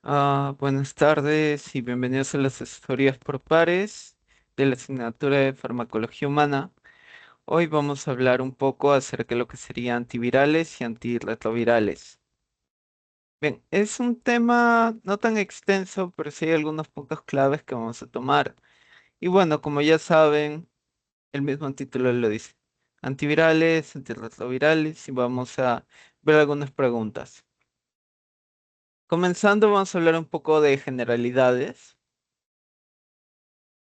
Buenas tardes y bienvenidos a las asesorías por pares de la asignatura de farmacología humana. Hoy vamos a hablar un poco acerca de lo que serían antivirales y antirretrovirales. Bien, es un tema no tan extenso, pero sí hay algunos puntos claves que vamos a tomar. Y bueno, como ya saben, el mismo título lo dice. Antivirales, antirretrovirales y vamos a ver algunas preguntas. Comenzando, vamos a hablar un poco de generalidades.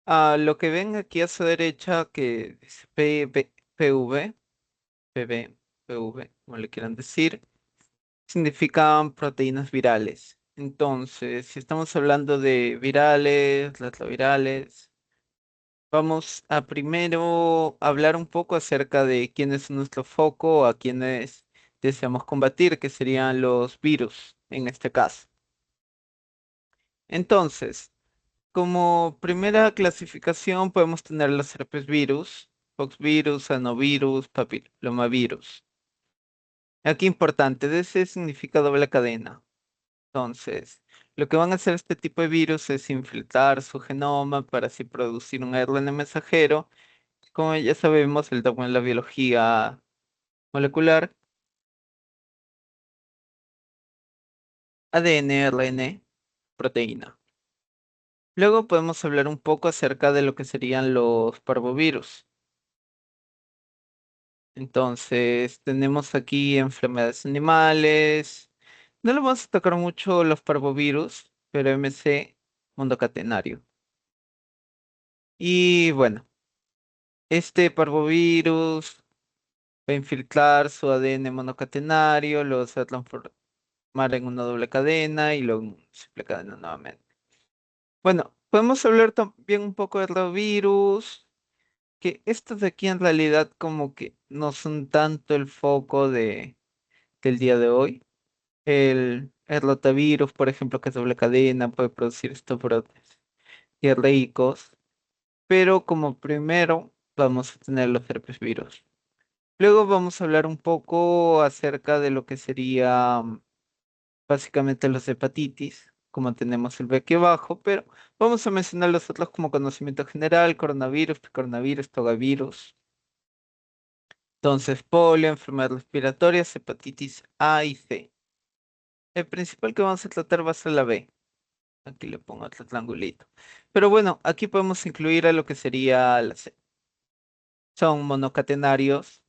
Lo que ven aquí a su derecha, que dice PV, PB, PV, como le quieran decir, significan proteínas virales. Entonces, si estamos hablando de virales, retrovirales, vamos a primero hablar un poco acerca de quién es nuestro foco, a quienes deseamos combatir, que serían los virus en este caso. Entonces, como primera clasificación podemos tener los herpes virus, poxvirus, adenovirus, papilomavirus. Aquí importante, DC significa doble cadena. Entonces, lo que van a hacer este tipo de virus es infiltrar su genoma para así producir un ARN mensajero. Como ya sabemos, el dogma en la biología molecular, ADN, RN, proteína. Luego podemos hablar un poco acerca de lo que serían los parvovirus. Entonces, tenemos aquí enfermedades animales. No le vamos a tocar mucho los parvovirus, pero MC mondocatenario. Y bueno, este parvovirus va a infiltrar su ADN monocatenario, lo se va a transformar en una doble cadena y luego en una simple cadena nuevamente. Bueno, podemos hablar también un poco de retrovirus, que estos de aquí en realidad como que no son tanto el foco del día de hoy. El rotavirus, por ejemplo, que es doble cadena, puede producir estos brotes diarreicos, pero como primero vamos a tener los herpes virus. Luego vamos a hablar un poco acerca de lo que sería básicamente los hepatitis, como tenemos el B aquí abajo, pero vamos a mencionar los otros como conocimiento general, coronavirus, coronavirus, togavirus. Entonces, polio, enfermedades respiratorias, hepatitis A y C. El principal que vamos a tratar va a ser la B. Aquí le pongo otro triangulito. Pero bueno, aquí podemos incluir a lo que sería la C. Son monocatenarios,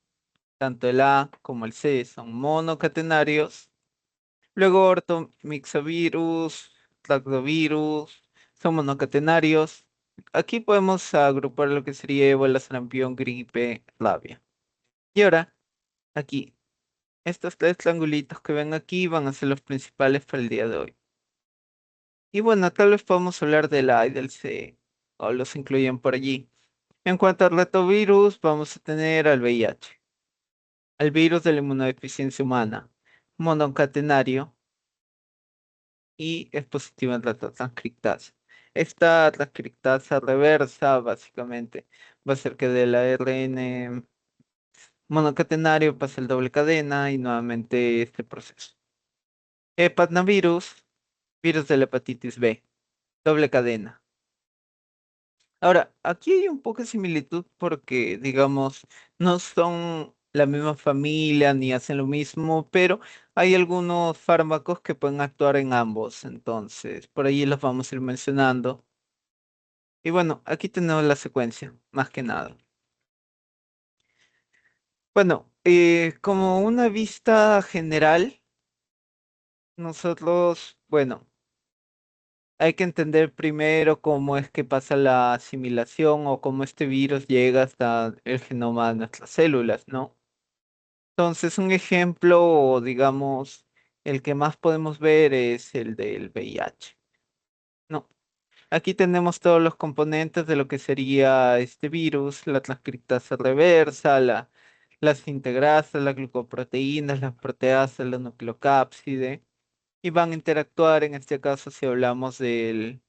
tanto el A como el C son monocatenarios. Luego ortomixovirus, lactovirus, son monocatenarios. Aquí podemos agrupar lo que sería ébola, sarampión, gripe, rabia. Y ahora, aquí, estos tres triangulitos que ven aquí van a ser los principales para el día de hoy. Y bueno, tal vez podamos hablar del A y del C, o los incluyen por allí. En cuanto al retrovirus, vamos a tener al VIH, al virus de la inmunodeficiencia humana, monocatenario y es positivo en la transcriptasa. Esta transcriptasa reversa, básicamente, va a ser que del ARN monocatenario pase el doble cadena y nuevamente este proceso. Hepatnavirus, virus de la hepatitis B, doble cadena. Ahora, aquí hay un poco de similitud porque, digamos, no son la misma familia ni hacen lo mismo, pero hay algunos fármacos que pueden actuar en ambos, entonces por ahí los vamos a ir mencionando. Y bueno, aquí tenemos la secuencia, más que nada. Bueno, como una vista general, nosotros, bueno, hay que entender primero cómo es que pasa la asimilación o cómo este virus llega hasta el genoma de nuestras células, ¿no? Entonces, un ejemplo, o digamos, el que más podemos ver es el del VIH. No, aquí tenemos todos los componentes de lo que sería este virus, la transcriptasa reversa, las integrasas, las glucoproteínas, las proteasas, la nucleocápside, y van a interactuar, en este caso, si hablamos del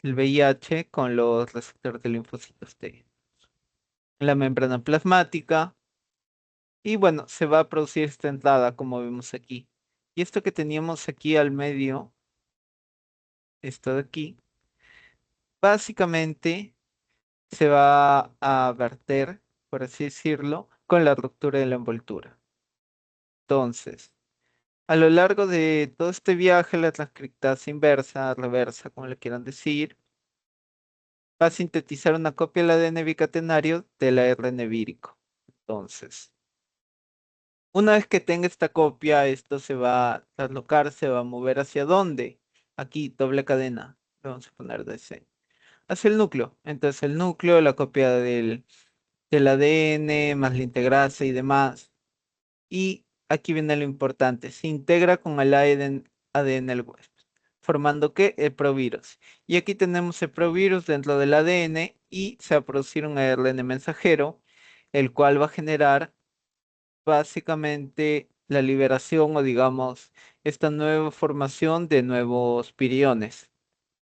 VIH, con los receptores de linfocitos T. La membrana plasmática. Y bueno, se va a producir esta entrada como vemos aquí. Y esto que teníamos aquí al medio esto de aquí, básicamente se va a verter, por así decirlo, con la ruptura de la envoltura. Entonces, a lo largo de todo este viaje, la transcriptasa inversa, reversa, como le quieran decir, va a sintetizar una copia del ADN bicatenario del ARN vírico. Entonces, una vez que tenga esta copia, esto se va a traslocar, se va a mover hacia dónde. Aquí, doble cadena. Le vamos a poner DC. Hacia el núcleo. Entonces, el núcleo, la copia del ADN, más la integrasa y demás. Y aquí viene lo importante. Se integra con el ADN del huésped. ¿Formando qué? El provirus. Y aquí tenemos el provirus dentro del ADN y se va a producir un ARN mensajero, el cual va a generar básicamente la liberación o digamos esta nueva formación de nuevos piriones,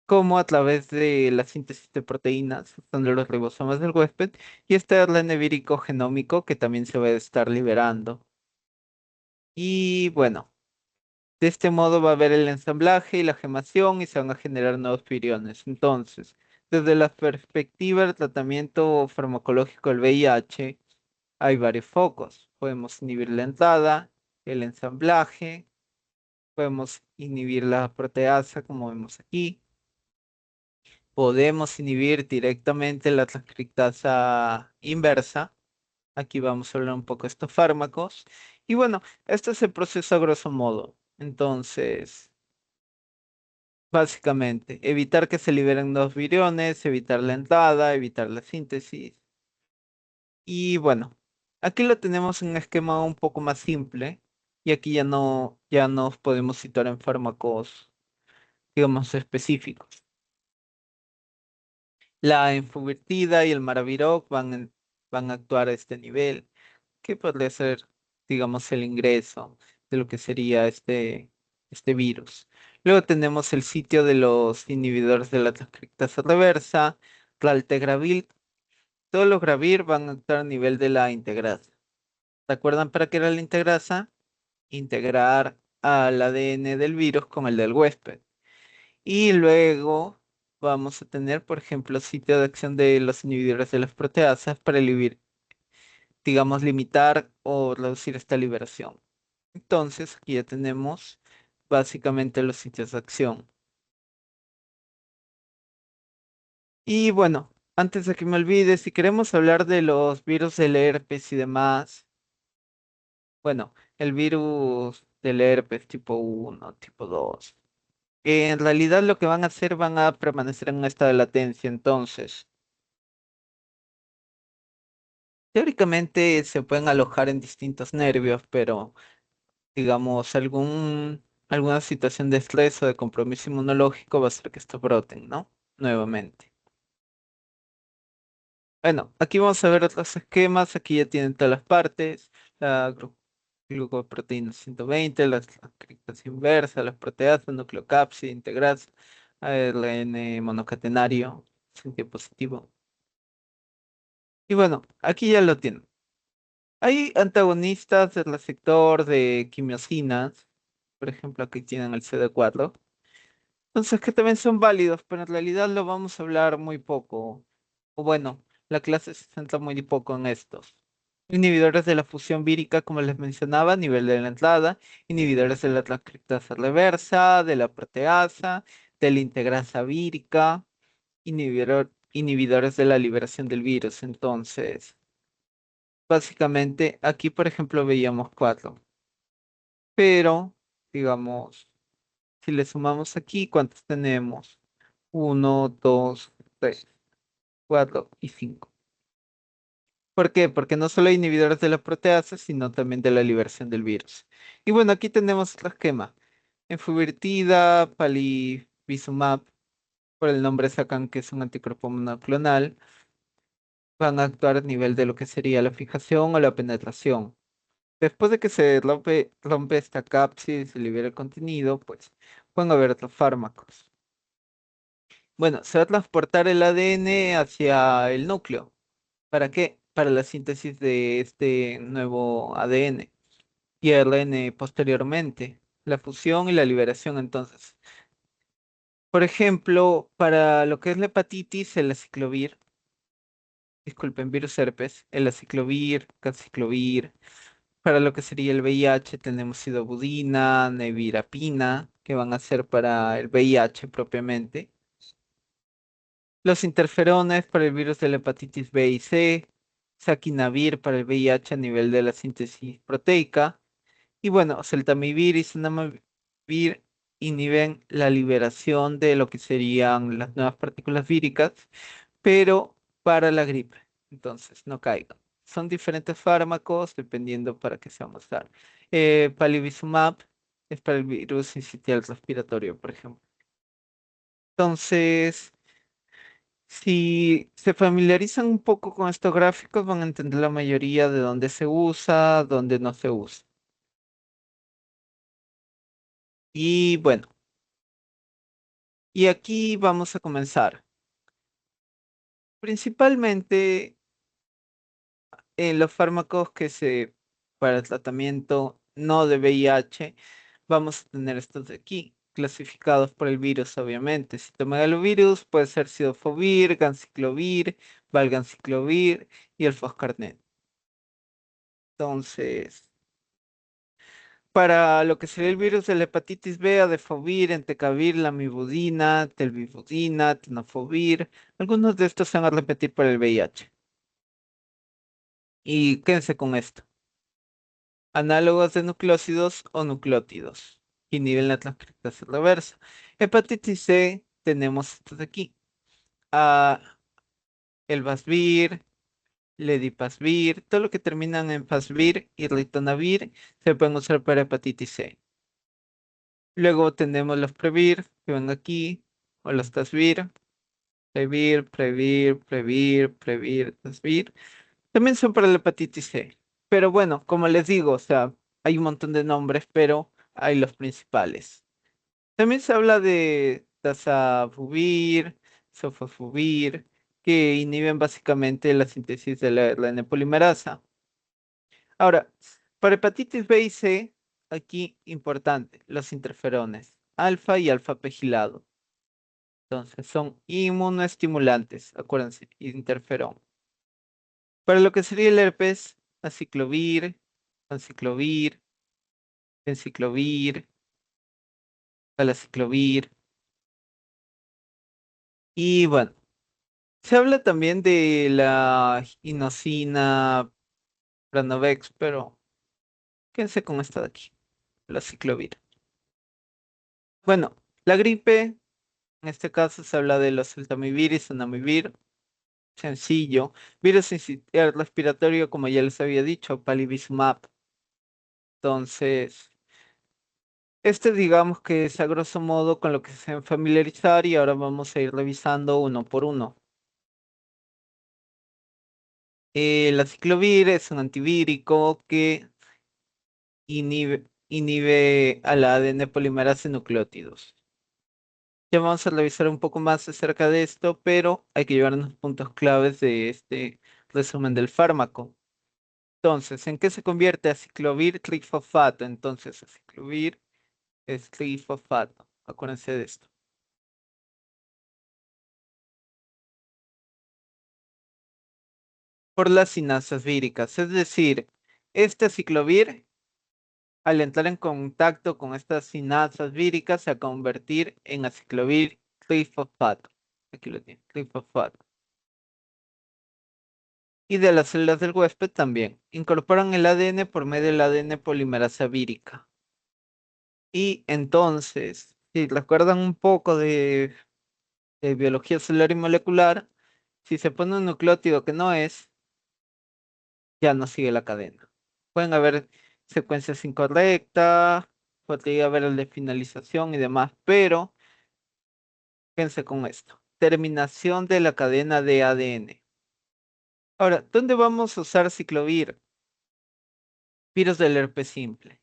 como a través de la síntesis de proteínas, usando los ribosomas del huésped, y este ARN vírico genómico que también se va a estar liberando. Y bueno, de este modo va a haber el ensamblaje y la gemación y se van a generar nuevos piriones. Entonces, desde la perspectiva del tratamiento farmacológico del VIH, hay varios focos. Podemos inhibir la entrada, el ensamblaje, podemos inhibir la proteasa, como vemos aquí. Podemos inhibir directamente la transcriptasa inversa. Aquí vamos a hablar un poco de estos fármacos. Y bueno, este es el proceso a grosso modo. Entonces, básicamente, evitar que se liberen los viriones, evitar la entrada, evitar la síntesis. Y bueno, aquí lo tenemos en un esquema un poco más simple. Y aquí ya nos podemos situar en fármacos, digamos, específicos. La enfuvirtida y el maraviroc van a actuar a este nivel, que podría ser, digamos, el ingreso de lo que sería este virus. Luego tenemos el sitio de los inhibidores de la transcriptasa reversa, Raltegravir. Todos los gravir van a actuar a nivel de la integrasa. ¿Se acuerdan para qué era la integrasa? Integrar al ADN del virus con el del huésped. Y luego vamos a tener, por ejemplo, sitio de acción de los inhibidores de las proteasas para digamos, limitar o reducir esta liberación. Entonces, aquí ya tenemos básicamente los sitios de acción. Y bueno, antes de que me olvide, si queremos hablar de los virus del herpes y demás, bueno, el virus del herpes tipo 1, tipo 2. En realidad lo que van a hacer van a permanecer en un estado de latencia. Entonces, teóricamente se pueden alojar en distintos nervios, pero digamos, alguna situación de estrés o de compromiso inmunológico va a hacer que esto broten, ¿no? Nuevamente. Bueno, aquí vamos a ver otros esquemas. Aquí ya tienen todas las partes. La glucoproteína 120, la transcriptasa inversa, las proteasas, nucleocápsida, integrasa, ARN monocatenario, sentido positivo. Y bueno, aquí ya lo tienen. Hay antagonistas del receptor de quimiosinas, por ejemplo, aquí tienen el CD4. Entonces, que también son válidos, pero en realidad lo vamos a hablar muy poco. O bueno, la clase se centra muy poco en estos. Inhibidores de la fusión vírica, como les mencionaba, a nivel de la entrada. Inhibidores de la transcriptasa reversa, de la proteasa, de la integrasa vírica. Inhibidores de la liberación del virus. Entonces, básicamente, aquí, por ejemplo, veíamos cuatro. Pero, digamos, si le sumamos aquí, ¿cuántos tenemos? Uno, dos, tres, cuatro y cinco. ¿Por qué? Porque no solo hay inhibidores de la proteasa, sino también de la liberación del virus. Y bueno, aquí tenemos otro esquema. Enfuvirtida, palivizumab, por el nombre sacan que es un anticuerpo monoclonal, van a actuar a nivel de lo que sería la fijación o la penetración. Después de que se rompe esta cápside y se libera el contenido, pues pueden haber otros fármacos. Bueno, se va a transportar el ADN hacia el núcleo. ¿Para qué? Para la síntesis de este nuevo ADN y ARN posteriormente. La fusión y la liberación entonces. Por ejemplo, para lo que es la hepatitis, el aciclovir, disculpen, virus herpes, el aciclovir, aciclovir. Para lo que sería el VIH tenemos sidobudina, nevirapina, que van a ser para el VIH propiamente. Los interferones para el virus de la hepatitis B y C, saquinavir para el VIH a nivel de la síntesis proteica. Y bueno, celtamivir y zanamivir inhiben la liberación de lo que serían las nuevas partículas víricas, pero para la gripe. Entonces, no caigan. Son diferentes fármacos dependiendo para qué se van a usar. Palivizumab es para el virus sincitial respiratorio, por ejemplo. Entonces, si se familiarizan un poco con estos gráficos, van a entender la mayoría de dónde se usa, dónde no se usa. Y bueno, y aquí vamos a comenzar. Principalmente en los fármacos para el tratamiento no de VIH, vamos a tener estos de aquí, clasificados por el virus, obviamente. Citomegalovirus puede ser cidofovir, ganciclovir, valganciclovir y el foscarnet. Entonces, para lo que sería el virus de la hepatitis B, adefovir, entecavir, lamivudina, telvivudina, tenofovir, algunos de estos se van a repetir para el VIH. Y quédense con esto. Análogos de nucleócidos o nucleótidos que inhiben la transcriptasa reversa. Hepatitis C, tenemos estos de aquí. Ah, el Vasvir, Ledipasvir, todo lo que terminan en Pasvir y Ritonavir se pueden usar para hepatitis C. Luego tenemos los Previr, que van aquí, o los Tasvir, Previr, Tasvir. También son para la hepatitis C. Pero bueno, como les digo, o sea, hay un montón de nombres, pero hay los principales. También se habla de tazafuvir, sofosbuvir, que inhiben básicamente la síntesis de la RNA polimerasa. Ahora, para hepatitis B y C, aquí importante, los interferones, alfa y alfa pegilado. Entonces, son inmunoestimulantes, acuérdense, interferón. Para lo que sería el herpes, aciclovir, anciclovir, enciclovir, galaciclovir. Y bueno, se habla también de la inosina, Pranovex, pero quédense con esta de aquí, la ciclovir. Bueno, la gripe, en este caso se habla de los celtamivir y zanamivir, sencillo. Virus respiratorio, como ya les había dicho, palivizumab. Entonces, este digamos que es a grosso modo con lo que se deben familiarizar y ahora vamos a ir revisando uno por uno. El aciclovir es un antivírico que inhibe a la ADN polimerasa en nucleótidos. Ya vamos a revisar un poco más acerca de esto, pero hay que llevar unos puntos claves de este resumen del fármaco. Entonces, ¿en qué se convierte aciclovir trifosfato? Entonces, aciclovir es trifosfato. Acuérdense de esto. Por las sinasas víricas, es decir, este aciclovir, al entrar en contacto con estas sinasas víricas, se va a convertir en aciclovir trifosfato. Aquí lo tiene, trifosfato. Y de las células del huésped también. Incorporan el ADN por medio del ADN polimerasa vírica. Y entonces, si recuerdan un poco de biología celular y molecular, si se pone un nucleótido que no es, ya no sigue la cadena. Pueden haber secuencias incorrectas, podría haber el de finalización y demás, pero fíjense con esto. Terminación de la cadena de ADN. Ahora, ¿dónde vamos a usar ciclovir? Virus del herpes simple,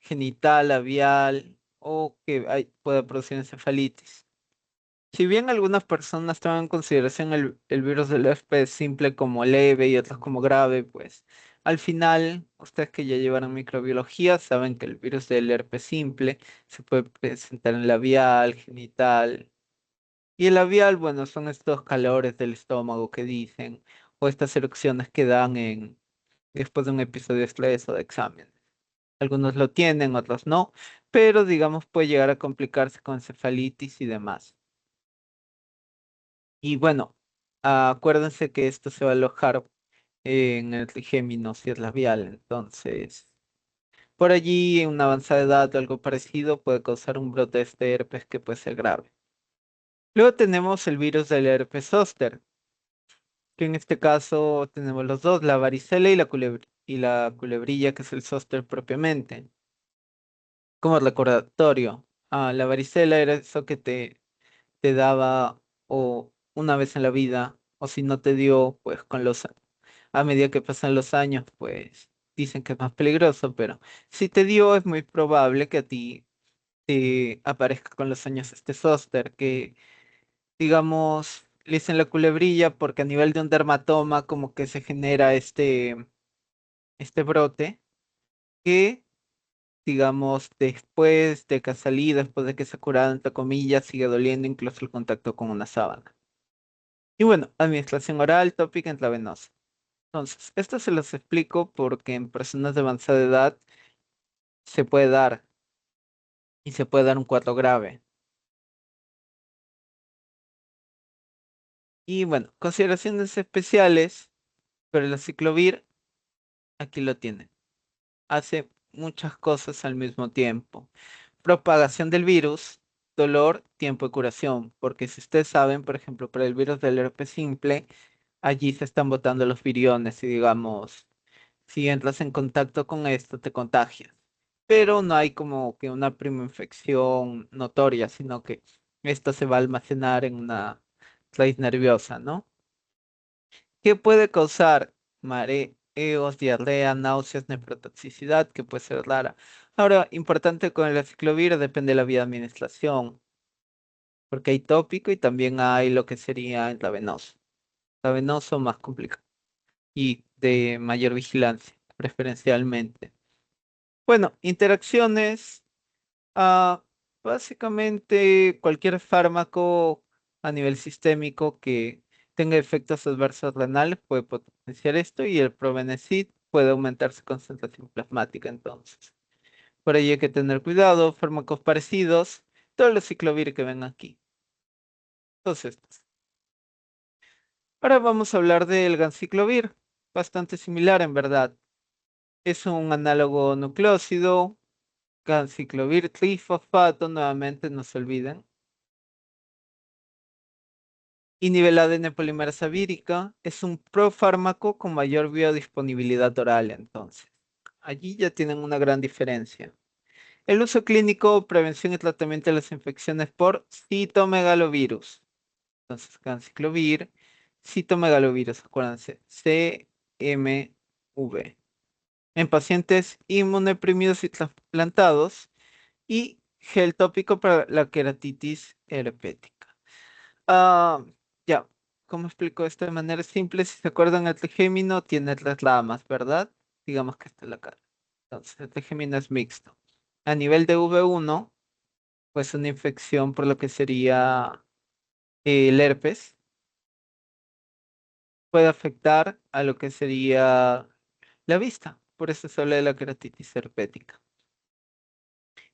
genital, labial o que pueda producir encefalitis. Si bien algunas personas toman en consideración el virus del herpes simple como leve y otros como grave, pues Al final, ustedes que ya llevaron microbiología saben que el virus del herpes simple se puede presentar en labial, genital. Y el labial, bueno, son estos calores del estómago que dicen, o estas erupciones que dan después de un episodio de estrés o de examen. Algunos lo tienen, otros no, pero digamos puede llegar a complicarse con encefalitis y demás. Y bueno, acuérdense que esto se va a alojar en el trigémino si es labial, entonces por allí en una avanzada edad o algo parecido puede causar un brote de este herpes que puede ser grave. Luego tenemos el virus del herpes zóster, que en este caso tenemos los dos, la varicela y la culebrilla, que es el zóster propiamente. Como recordatorio, la varicela era eso que te daba o una vez en la vida, o si no te dio, pues a medida que pasan los años, pues dicen que es más peligroso, pero si te dio es muy probable que a ti te aparezca con los años este zóster, que digamos, le dicen la culebrilla porque a nivel de un dermatoma como que se genera este brote que digamos, después de que ha salido, después de que se ha curado, entre comillas, sigue doliendo incluso el contacto con una sábana. Y bueno, administración oral, tópica, intravenosa. Entonces, esto se los explico porque en personas de avanzada edad se puede dar y se puede dar un cuadro grave. Y bueno, consideraciones especiales, pero el aciclovir aquí lo tienen. Hace muchas cosas al mismo tiempo. Propagación del virus, dolor, tiempo de curación, porque si ustedes saben, por ejemplo, para el virus del herpes simple, allí se están botando los viriones y digamos, si entras en contacto con esto, te contagias. Pero no hay como que una prima infección notoria, sino que esto se va a almacenar en una raíz nerviosa, ¿no? ¿Qué puede causar? Mareos, diarrea, náuseas, nefrotoxicidad, que puede ser rara. Ahora, importante con el aciclovir, depende de la vía de administración, porque hay tópico y también hay lo que sería intravenoso. Intravenoso más complicado y de mayor vigilancia, preferencialmente. Bueno, interacciones. Ah, básicamente cualquier fármaco a nivel sistémico que tenga efectos adversos renales puede potenciar esto y el Probenecid puede aumentar su concentración plasmática entonces. Por ello hay que tener cuidado, fármacos parecidos, todos los ciclovir que ven aquí. Todos estos. Ahora vamos a hablar del ganciclovir, bastante similar en verdad. Es un análogo nucleósido, ganciclovir trifosfato, nuevamente no se olviden. Inhibe ADN polimerasa vírica, es un profármaco con mayor biodisponibilidad oral, entonces. Allí ya tienen una gran diferencia. El uso clínico, prevención y tratamiento de las infecciones por citomegalovirus. Entonces, ganciclovir, citomegalovirus, acuérdense, CMV. En pacientes inmunodeprimidos y trasplantados y gel tópico para la queratitis herpética. Ah, ya, ¿cómo explico esto de manera simple? Si se acuerdan, el trigémino tiene tres ramas, ¿verdad? Digamos que esta es la cara. Entonces, el trigémino es mixto. A nivel de V1, pues una infección por lo que sería el herpes puede afectar a lo que sería la vista. Por eso se habla de la queratitis herpética.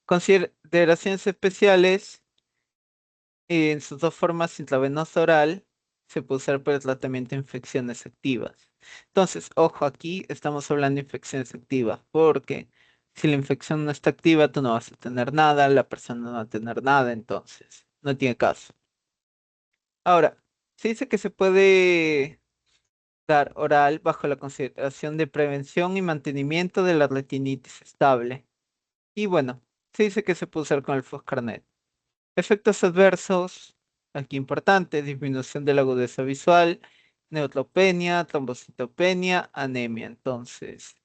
Consideraciones especiales. En sus dos formas, intravenosa oral, se puede usar para el tratamiento de infecciones activas. Entonces, ojo, aquí estamos hablando de infecciones activas, porque si la infección no está activa, tú no vas a tener nada, la persona no va a tener nada, entonces, no tiene caso. Ahora, se dice que se puede dar oral bajo la consideración de prevención y mantenimiento de la retinitis estable. Y bueno, se dice que se puede usar con el Foscarnet. Efectos adversos, aquí importante, disminución de la agudeza visual, neutropenia, trombocitopenia, anemia. Entonces,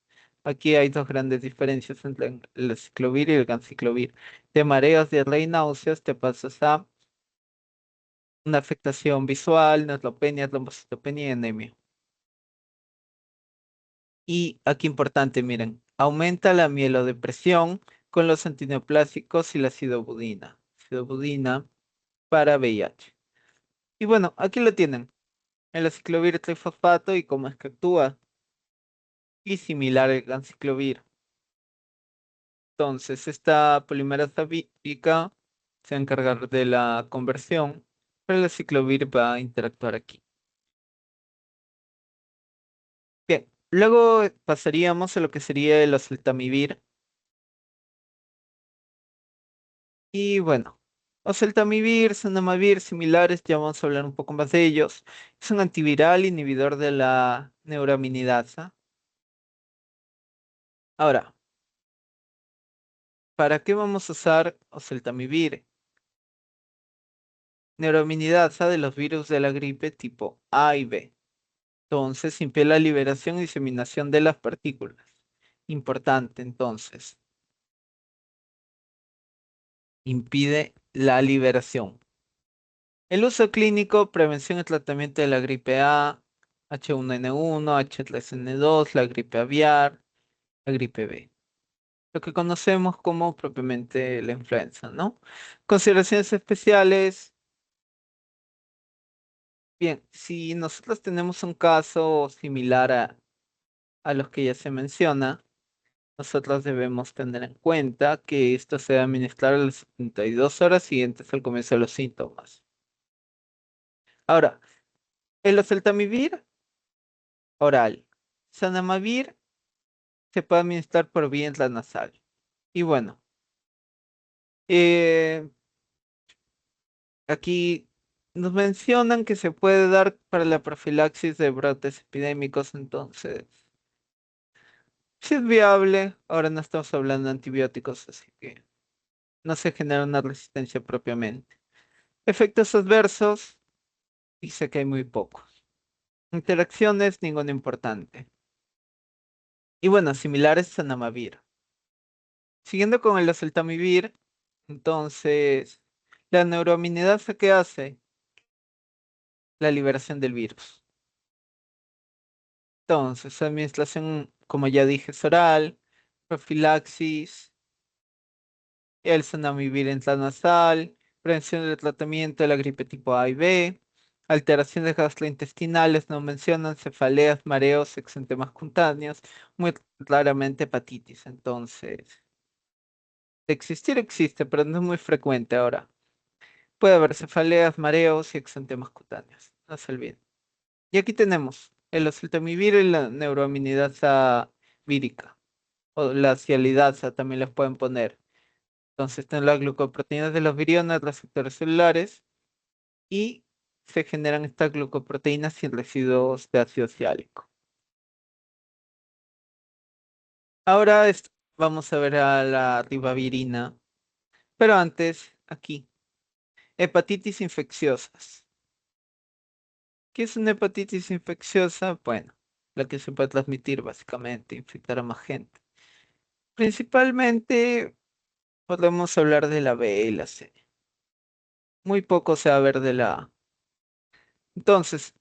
aquí hay dos grandes diferencias entre el ciclovir y el ganciclovir. De mareos, diarrea y náuseas, te pasas a una afectación visual, neutropenia, trombocitopenia y anemia. Y aquí importante, miren, aumenta la mielodepresión con los antineoplásicos y la sidobudina. Sidobudina para VIH. Y bueno, aquí lo tienen. El aciclovir trifosfato y cómo es que actúa. Y similar al ganciclovir. Entonces, esta polimerasa vírica se va a encargar de la conversión, pero el aciclovir va a interactuar aquí. Bien, luego pasaríamos a lo que sería el oseltamivir. Y bueno, oseltamivir, zanamivir, similares, ya vamos a hablar un poco más de ellos. Es un antiviral inhibidor de la neuraminidasa. Ahora, ¿para qué vamos a usar oseltamivir? Neuraminidasa de los virus de la gripe tipo A y B. Entonces, impide la liberación y diseminación de las partículas. Importante, entonces, impide la liberación. El uso clínico, prevención y tratamiento de la gripe A, H1N1, H3N2, la gripe aviar, la gripe B. Lo que conocemos como propiamente la influenza, ¿no? Consideraciones especiales. Bien, si nosotros tenemos un caso similar a los que ya se menciona, nosotros debemos tener en cuenta que esto se debe administrar a las 72 horas siguientes al comienzo de los síntomas. Ahora, el oseltamivir oral. Zanamivir se puede administrar por vía intranasal. Y bueno, eh, aquí nos mencionan que se puede dar para la profilaxis de brotes epidémicos, entonces, si es viable, ahora no estamos hablando de antibióticos, así que no se genera una resistencia propiamente. Efectos adversos, dice que hay muy pocos. Interacciones, ninguna importante. Y bueno, similares a Namavir. Siguiendo con el oseltamivir, entonces, la neuraminidasa, ¿qué hace? La liberación del virus. Entonces, administración, como ya dije, es oral, profilaxis, el zanamivir intranasal, prevención del tratamiento de la gripe tipo A y B, alteraciones gastrointestinales, no mencionan cefaleas, mareos, exantemas cutáneos, muy claramente hepatitis. Entonces, de existir existe, pero no es muy frecuente ahora. Puede haber cefaleas, mareos y exantemas cutáneos. No se olviden. Y aquí tenemos el oseltamivir y la neuroaminidasa vírica, o la cialidasa también les pueden poner. Entonces están las glucoproteínas de los viriones, receptores celulares, y se generan estas glucoproteínas sin residuos de ácido ciálico. Ahora vamos a ver a la ribavirina, pero antes, aquí, hepatitis infecciosas. ¿Qué es una hepatitis infecciosa? Bueno, la que se puede transmitir básicamente, infectar a más gente. Principalmente podemos hablar de la B y la C. Muy poco se va a ver de la A. Entonces,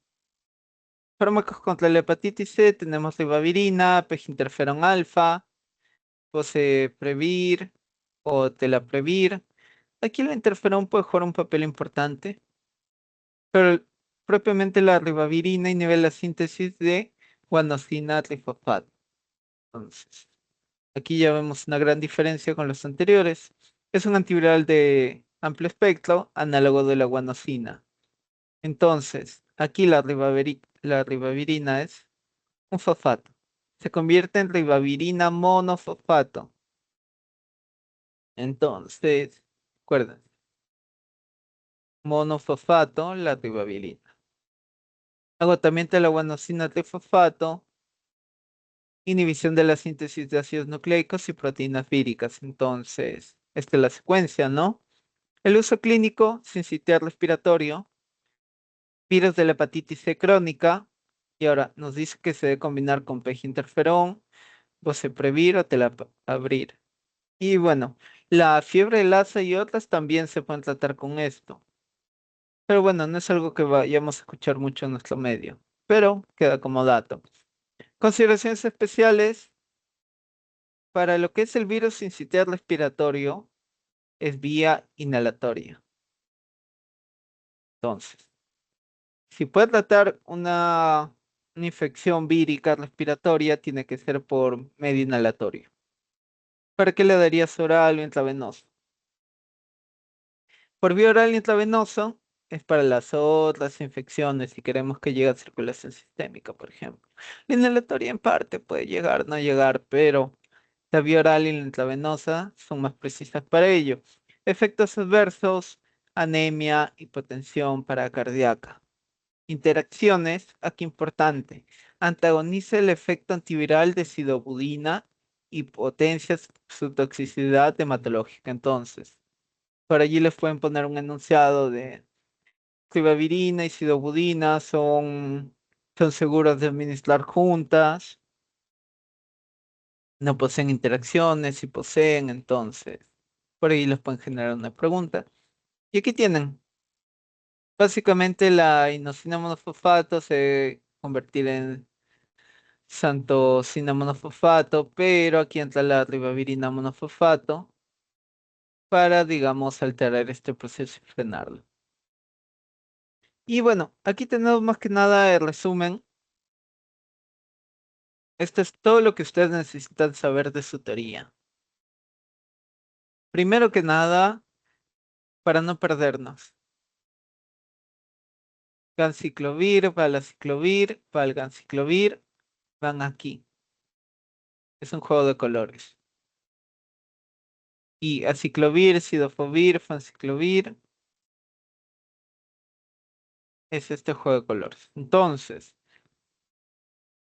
fármacos contra la hepatitis C, tenemos ribavirina, peginterferón alfa, Previr o telaprevir. Aquí la interferón puede jugar un papel importante, pero propiamente la ribavirina inhibe la síntesis de guanosina trifosfato. Entonces, aquí ya vemos una gran diferencia con los anteriores. Es un antiviral de amplio espectro, análogo de la guanosina. Entonces, aquí la ribavirina es un fosfato. Se convierte en ribavirina monofosfato. Entonces, recuerden, monofosfato, la ribavirina. Agotamiento de la guanosina trifosfato, inhibición de la síntesis de ácidos nucleicos y proteínas víricas. Entonces, esta es la secuencia, ¿no? El uso clínico, sincitial respiratorio, virus de la hepatitis C crónica, y ahora nos dice que se debe combinar con peginterferón, boceprevir o telaprevir. Y bueno, la fiebre Lassa y otras también se pueden tratar con esto. Pero bueno, no es algo que vayamos a escuchar mucho en nuestro medio, pero queda como dato. Consideraciones especiales para lo que es el virus sincitial respiratorio es vía inhalatoria. Entonces, si puede tratar una infección vírica respiratoria, tiene que ser por medio inhalatorio. ¿Para qué le darías oral o intravenoso? Por vía oral intravenoso es para las otras infecciones si queremos que llegue a circulación sistémica, por ejemplo. La inhalatoria en parte puede llegar, no llegar, pero la vía oral y la intravenosa son más precisas para ello. Efectos adversos, anemia, hipotensión paracardíaca. Interacciones, aquí importante. Antagoniza el efecto antiviral de sidobudina y potencia su toxicidad hematológica. Entonces, por allí les pueden poner un enunciado de ribavirina y sidobudina son seguros de administrar juntas, no poseen interacciones, si poseen, entonces, por ahí les pueden generar una pregunta. Y aquí tienen, básicamente la inosina monofosfato se convertirá en santosina monofosfato, pero aquí entra la ribavirina monofosfato para, digamos, alterar este proceso y frenarlo. Y bueno, aquí tenemos más que nada el resumen. Esto es todo lo que ustedes necesitan saber de su teoría. Primero que nada, para no perdernos. Ganciclovir, valaciclovir, valganciclovir, van aquí. Es un juego de colores. Y aciclovir, sidofovir, fanciclovir, es este juego de colores. Entonces,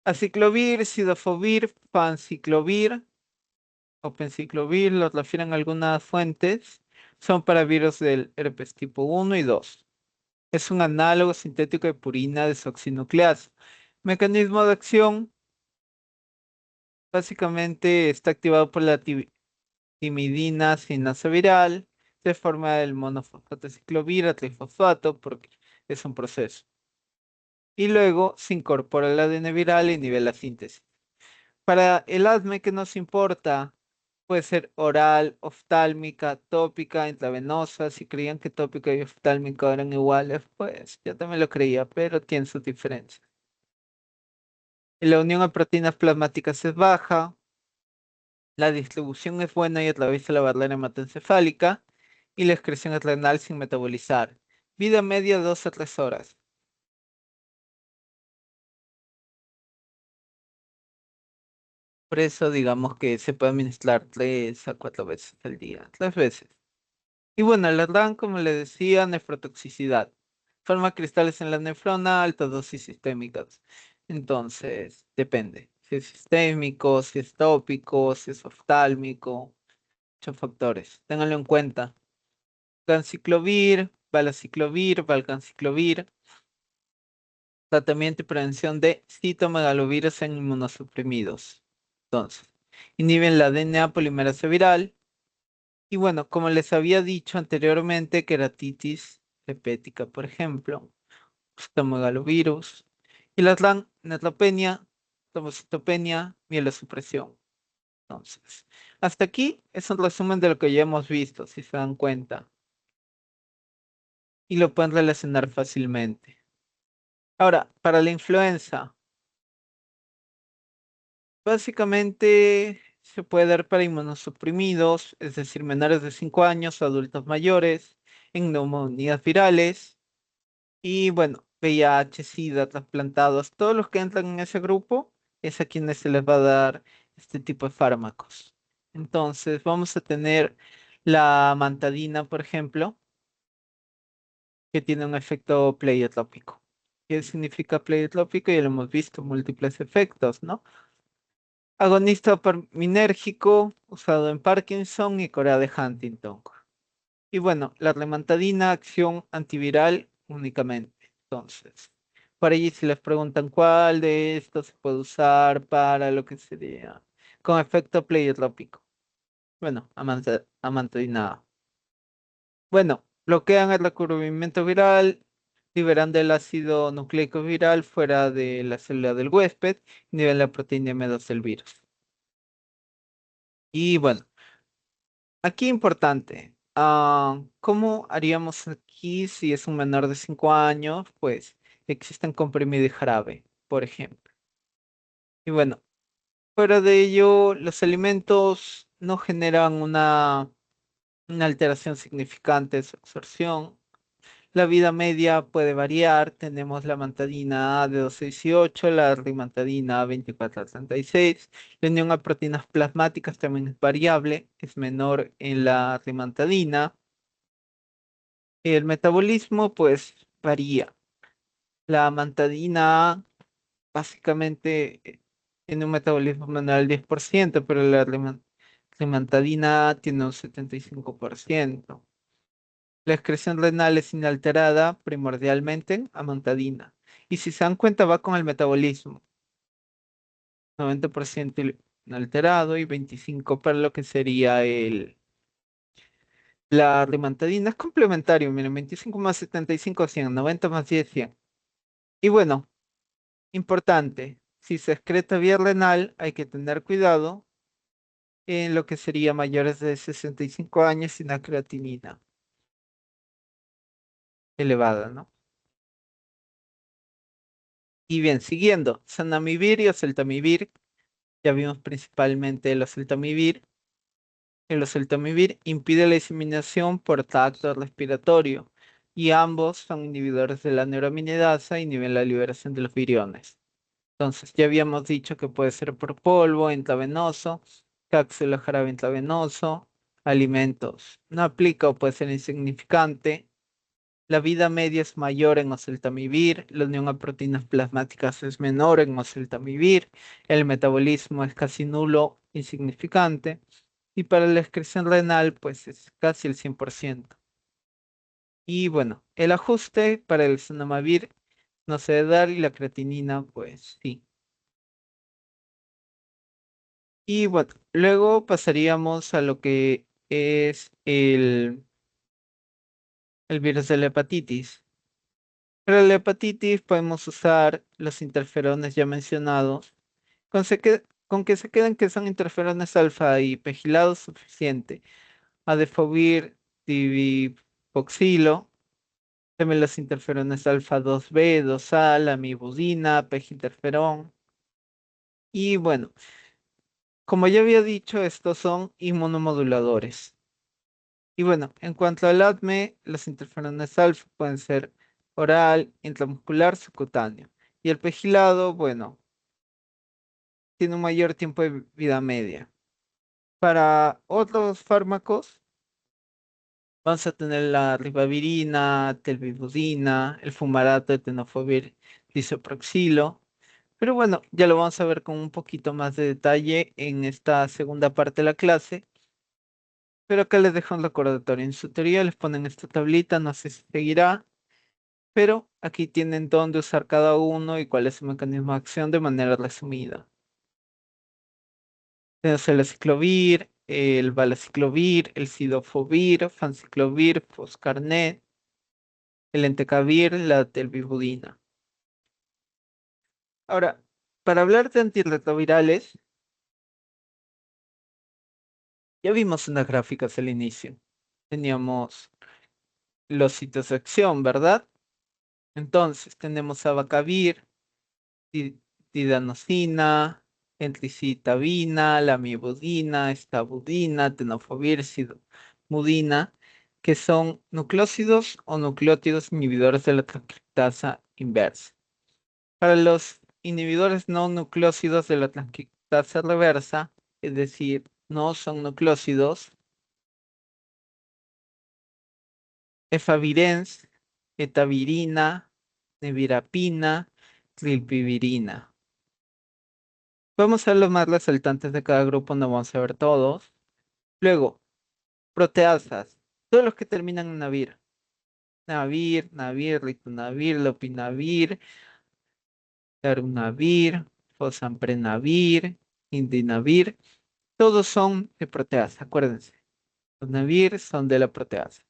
aciclovir, sidofovir, fanciclovir o penciclovir, los refieren algunas fuentes, son para virus del herpes tipo 1 y 2. Es un análogo sintético de purina desoxinucleasa. Mecanismo de acción, básicamente está activado por la timidina sinasa viral, se forma el monofosfato ciclovir a trifosfato porque es un proceso. Y luego se incorpora el ADN viral y nivel la síntesis. Para el asma que nos importa, puede ser oral, oftálmica, tópica, intravenosa. Si creían que tópica y oftálmica eran iguales, pues yo también lo creía, pero tienen sus diferencias. Y la unión a proteínas plasmáticas es baja, la distribución es buena y atraviesa la barrera hematoencefálica, y la excreción es renal sin metabolizar. Vida media 2 a 3 horas. Por eso digamos que se puede administrar 3 a 4 veces al día, 3 veces. Y bueno, la RAN, como le decía, nefrotoxicidad. Forma cristales en la nefrona, alta dosis sistémicas. Entonces, depende. Si es sistémico, si es tópico, si es oftálmico, muchos factores. Ténganlo en cuenta. Ganciclovir, valaciclovir, valganciclovir. Tratamiento y prevención de citomegalovirus en inmunosuprimidos. Entonces, inhiben la DNA polimerasa viral. Y bueno, como les había dicho anteriormente, queratitis herpética, por ejemplo, citomegalovirus. Y las LAN, neutropenia, trombocitopenia, mielosupresión. Entonces, hasta aquí es un resumen de lo que ya hemos visto, si se dan cuenta. Y lo pueden relacionar fácilmente. Ahora, para la influenza, básicamente se puede dar para inmunosuprimidos, es decir, menores de 5 años, adultos mayores, en neumonías virales y bueno, VIH, SIDA, trasplantados, todos los que entran en ese grupo es a quienes se les va a dar este tipo de fármacos. Entonces, vamos a tener la mantadina, por ejemplo, que tiene un efecto pleiotrópico. ¿Qué significa pleiotrópico? Ya lo hemos visto, múltiples efectos, ¿no? Agonista minérgico usado en Parkinson y Corea de Huntington. Y bueno, la remantadina, acción antiviral únicamente. Entonces, por allí si les preguntan cuál de estos se puede usar para lo que sería con efecto pleiotrópico. Bueno, amantadina. Bueno, bloquean el recubrimiento viral, liberando el ácido nucleico viral fuera de la célula del huésped, inhiben la proteína M2 del virus. Y bueno, aquí importante, ¿cómo haríamos aquí si es un menor de 5 años? Pues existen comprimido y jarabe, por ejemplo. Y bueno, fuera de ello, los alimentos no generan una alteración significante de su absorción. La vida media puede variar. Tenemos la mantadina A de 12 a 18, la rimantadina A 24 a 36. La unión a proteínas plasmáticas también es variable, es menor en la rimantadina. El metabolismo, pues, varía. La mantadina A básicamente tiene un metabolismo menor al 10%, pero la rimantadina A tiene un 75%. La excreción renal es inalterada primordialmente en amantadina. Y si se dan cuenta, va con el metabolismo. 90% inalterado y 25% para lo que sería la rimantadina. Es complementario, miren, 25 más 75, 100, 90 más 10, 100. Y bueno, importante, si se excreta vía renal, hay que tener cuidado en lo que sería mayores de 65 años sin la creatinina elevada, ¿no? Y bien, siguiendo, zanamivir y oseltamivir. Ya vimos principalmente el oseltamivir. El oseltamivir impide la diseminación por tacto respiratorio y ambos son inhibidores de la neuraminidasa y inhiben la liberación de los viriones. Entonces, ya habíamos dicho que puede ser por polvo, intravenoso, cápsula jarabe intravenoso, alimentos. No aplica o puede ser insignificante. La vida media es mayor en oseltamivir, la unión a proteínas plasmáticas es menor en oseltamivir, el metabolismo es casi nulo, insignificante, y para la excreción renal, pues es casi el 100%. Y bueno, el ajuste para el zanamivir no se debe dar y la creatinina, pues sí. Y bueno, luego pasaríamos a lo que es el virus de la hepatitis. Para la hepatitis podemos usar los interferones ya mencionados. Con que se queden que son interferones alfa y pegilado suficiente. Adefovir, divipoxilo. También los interferones alfa 2B, 2A, la amibudina, peginterferón. Y bueno, como ya había dicho, estos son inmunomoduladores. Y bueno, en cuanto al ADME, los interferones alfa pueden ser oral, intramuscular, subcutáneo. Y el pegilado, bueno, tiene un mayor tiempo de vida media. Para otros fármacos, vamos a tener la ribavirina, telbibudina, el fumarato de tenofovir disoproxilo. Pero bueno, ya lo vamos a ver con un poquito más de detalle en esta segunda parte de la clase. Pero acá les dejo un recordatorio. En su teoría les ponen esta tablita, no sé si seguirá, pero aquí tienen dónde usar cada uno y cuál es su mecanismo de acción de manera resumida. Tenemos el aciclovir, el valaciclovir, el sidofovir, fanciclovir, foscarnet, el entecavir, la telbibudina. Ahora, para hablar de antirretrovirales, ya vimos unas gráficas al inicio. Teníamos los sitios de acción, ¿verdad? Entonces, tenemos abacavir, ti- tidanosina, entricitabina, lamivudina, estabudina, tenofovir, sidmudina, que son nucleósidos o nucleótidos inhibidores de la transcriptasa inversa. Para los inhibidores no nucleósidos de la transcriptasa reversa, es decir, no son nucleósidos, efavirenz, etavirina, nevirapina, trilpivirina. Vamos a ver los más resaltantes de cada grupo, no vamos a ver todos. Luego, proteasas, todos los que terminan en navir. Navir, navir, ritonavir, lopinavir, darunavir, fosamprenavir, indinavir, todos son de proteasa, acuérdense. Los navir son de la proteasa.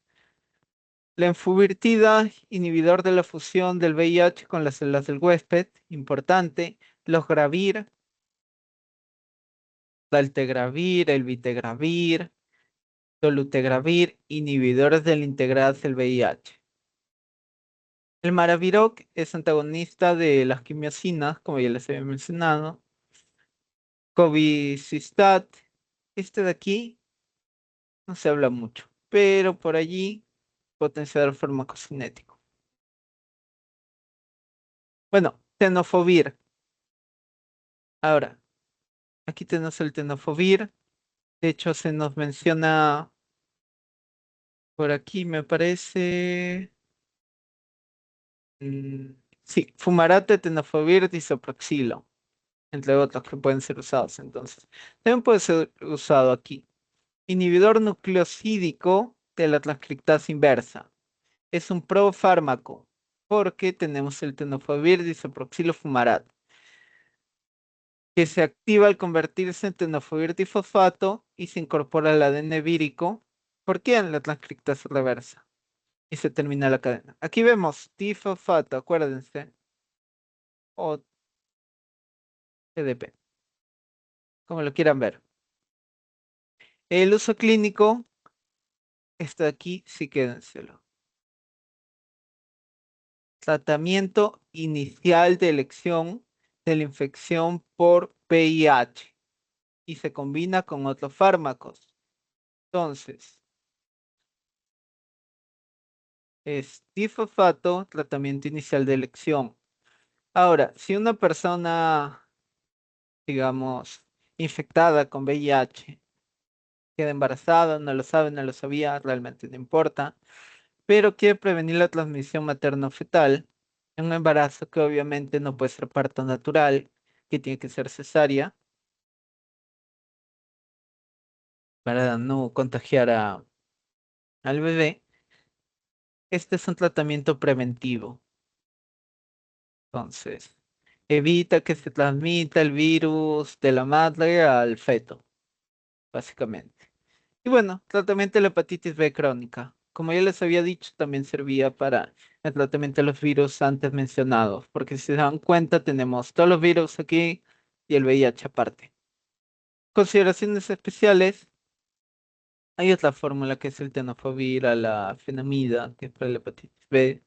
La enfuvirtida, inhibidor de la fusión del VIH con las células del huésped, importante. Los gravir, daltegravir, el vitegravir, dolutegravir, inhibidores de la integrasa del VIH. El maraviroc es antagonista de las quimiosinas, como ya les había mencionado. Cobicistat, este de aquí no se habla mucho, pero por allí potenciador farmacocinético. Bueno, tenofovir. Ahora, aquí tenemos el tenofovir. De hecho, se nos menciona por aquí, me parece. Sí, fumarate, tenofovir, disoproxilo, entre otros que pueden ser usados entonces. También puede ser usado aquí. Inhibidor nucleosídico de la transcriptasa inversa. Es un profármaco porque tenemos el tenofovir disoproxilo fumarate, que se activa al convertirse en tenofovir difosfato y se incorpora al ADN vírico. ¿Por qué en la transcriptasa reversa? Y se termina la cadena. Aquí vemos difosfato, acuérdense, o TDP, como lo quieran ver. El uso clínico está aquí, sí quédenselo. Tratamiento inicial de elección de la infección por VIH y se combina con otros fármacos. Entonces, es difosfato, tratamiento inicial de elección. Ahora, si una persona, digamos, infectada con VIH, queda embarazada, no lo sabe, no lo sabía, realmente no importa, pero quiere prevenir la transmisión materno-fetal en un embarazo que obviamente no puede ser parto natural, que tiene que ser cesárea, para no contagiar al bebé. Este es un tratamiento preventivo. Entonces, evita que se transmita el virus de la madre al feto, básicamente. Y bueno, tratamiento de la hepatitis B crónica. Como ya les había dicho, también servía para el tratamiento de los virus antes mencionados, porque si se dan cuenta, tenemos todos los virus aquí y el VIH aparte. Consideraciones especiales. Hay otra fórmula que es el tenofovir a la fenamida, que es para la hepatitis B.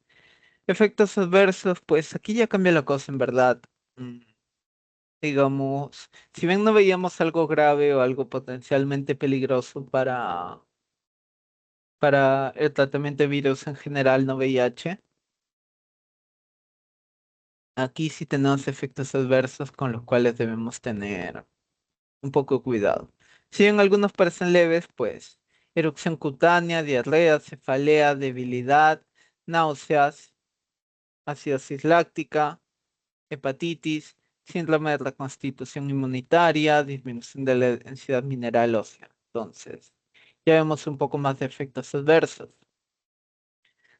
Efectos adversos, pues aquí ya cambia la cosa en verdad. Mm, Digamos, si bien no veíamos algo grave o algo potencialmente peligroso para el tratamiento de virus en general, no VIH, aquí sí tenemos efectos adversos con los cuales debemos tener un poco de cuidado. Si bien algunos parecen leves, pues erupción cutánea, diarrea, cefalea, debilidad, náuseas, acidosis láctica, hepatitis, síndrome de reconstitución inmunitaria, disminución de la densidad mineral ósea. Entonces, ya vemos un poco más de efectos adversos.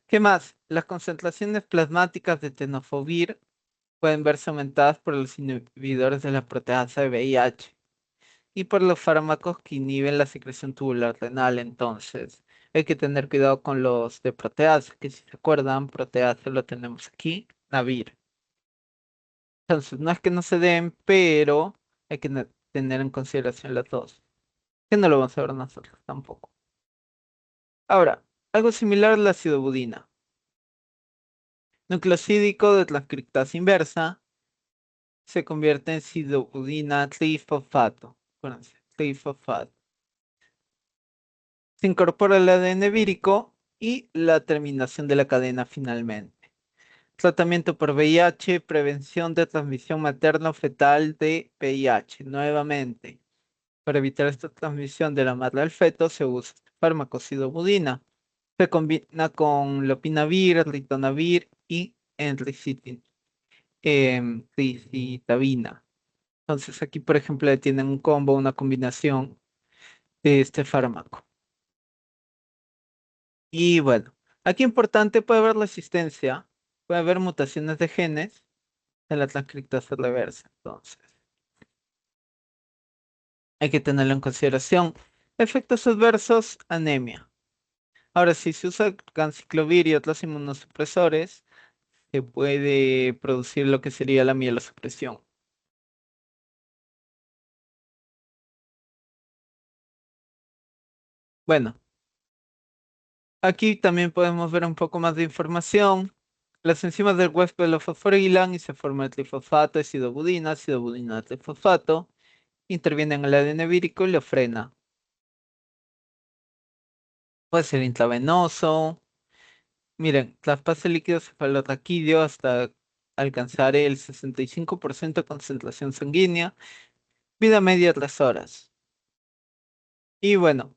¿Qué más? Las concentraciones plasmáticas de tenofovir pueden verse aumentadas por los inhibidores de la proteasa de VIH y por los fármacos que inhiben la secreción tubular renal. Entonces, hay que tener cuidado con los de proteasa, que si se acuerdan, proteasa lo tenemos aquí, Navir. Entonces, no es que no se den, pero hay que tener en consideración las dos, que no lo vamos a ver nosotros tampoco. Ahora, algo similar a la acidobudina. Nucleosídico de transcriptasa inversa se convierte en acidobudina trifosfato. Acuérdense, trifosfato. Se incorpora el ADN vírico y la terminación de la cadena finalmente. Tratamiento por VIH, prevención de transmisión materno-fetal de VIH. Nuevamente, para evitar esta transmisión de la madre al feto, se usa este fármaco sidobudina. Se combina con lopinavir, ritonavir y rizitabina. Entonces aquí, por ejemplo, tienen un combo, una combinación de este fármaco. Y bueno, aquí importante puede haber resistencia, puede haber mutaciones de genes en la transcriptasa reversa. Entonces, hay que tenerlo en consideración. Efectos adversos, anemia. Ahora, si se usa ganciclovir y otros inmunosupresores, se puede producir lo que sería la mielosupresión. Bueno, aquí también podemos ver un poco más de información. Las enzimas del huésped lo fosforilan y se forma el trifosfato de acidobudina trifosfato, interviene en el ADN vírico y lo frena. Puede ser intravenoso. Miren, traspase líquido cefalorraquídeo hasta alcanzar el 65% de concentración sanguínea, vida media 3 horas. Y bueno,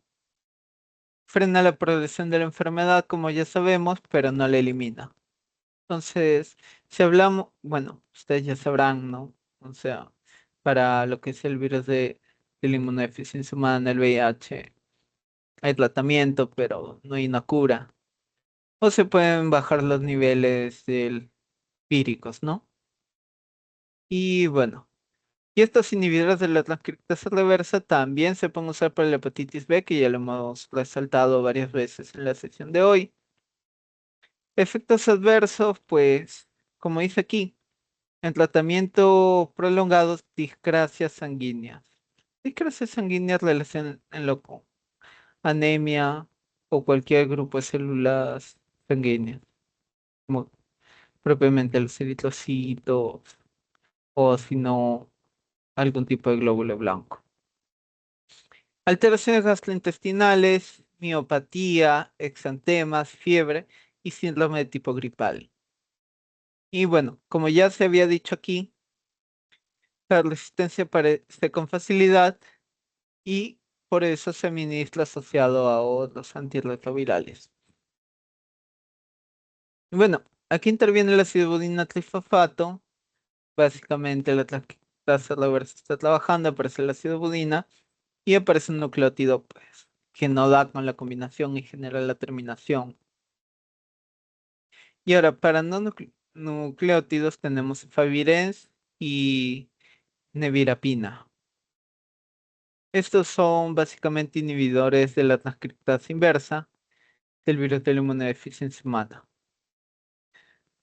frena la progresión de la enfermedad, como ya sabemos, pero no la elimina. Entonces, si hablamos, bueno, ustedes ya sabrán, ¿no? O sea, para lo que es el virus de la inmunodeficiencia humana, el VIH, hay tratamiento, pero no hay una cura. O se pueden bajar los niveles del víricos, ¿no? Y bueno, y estos inhibidores de la transcriptasa reversa también se pueden usar para la hepatitis B, que ya lo hemos resaltado varias veces en la sesión de hoy. Efectos adversos, pues, como dice aquí, en tratamiento prolongado, discrasias sanguíneas. Discrasias sanguíneas relacionan en lo con anemia o cualquier grupo de células sanguíneas, como propiamente los eritrocitos o si no, algún tipo de glóbulo blanco. Alteraciones gastrointestinales, miopatía, exantemas, fiebre y síndrome de tipo gripal. Y bueno, como ya se había dicho aquí, la resistencia aparece con facilidad y por eso se administra asociado a otros antirretrovirales. Y bueno, aquí interviene el ácido budina trifosfato. Básicamente la transcriptasa reversa está trabajando, aparece el ácido budina y aparece un nucleótido pues, que no da con la combinación y genera la terminación. Y ahora, para no nucleótidos tenemos efavirenz y nevirapina. Estos son básicamente inhibidores de la transcriptasa inversa del virus de la inmunodeficiencia humana.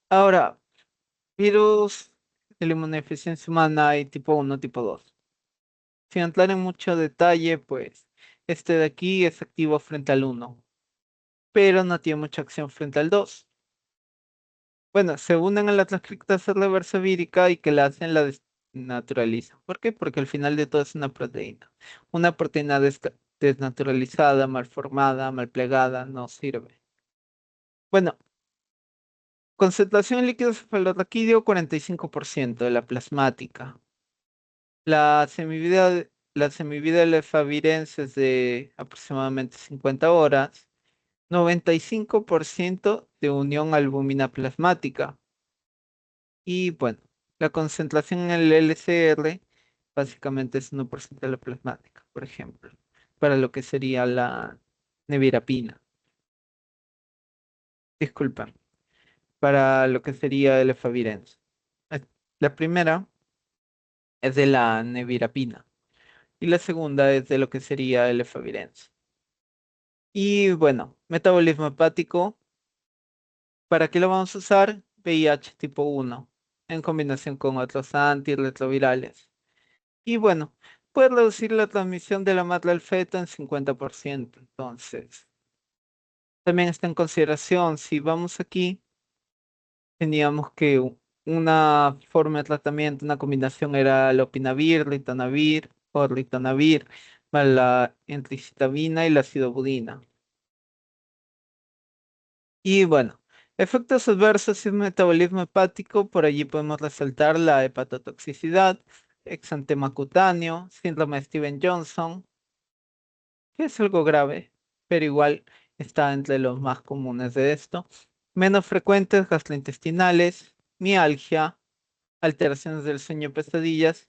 Ahora, virus de la inmunodeficiencia humana hay tipo uno, tipo 2. Sin entrar en mucho detalle, pues este de aquí es activo frente al uno, pero no tiene mucha acción frente al 2. Bueno, se unen a la transcriptasa reversa vírica y que la hacen la desnaturalizan. ¿Por qué? Porque al final de todo es una proteína. Una proteína desnaturalizada, mal formada, mal plegada, no sirve. Bueno, concentración en líquido cefalorraquídeo 45% de la plasmática. La semivida de la efavirenz es de aproximadamente 50 horas. 95% de unión albúmina plasmática. Y bueno, la concentración en el LCR básicamente es 1% de la plasmática, por ejemplo, para lo que sería la nevirapina. Disculpa, para lo que sería el efavirenz. Eh, La primera es de la nevirapina y la segunda es de lo que sería el efavirenz. Y bueno, metabolismo hepático, ¿para qué lo vamos a usar? VIH tipo 1 en combinación con otros antirretrovirales. Y bueno, puede reducir la transmisión de la madre al feto en 50%. Entonces, también está en consideración, si vamos aquí, teníamos que una forma de tratamiento, una combinación era lopinavir, ritonavir o ritonavir, más la entricitabina y la acidobudina. Y bueno, efectos adversos y metabolismo hepático, por allí podemos resaltar la hepatotoxicidad, exantema cutáneo, síndrome de Steven-Johnson, que es algo grave, pero igual está entre los más comunes de esto. Menos frecuentes, gastrointestinales, mialgia, alteraciones del sueño, pesadillas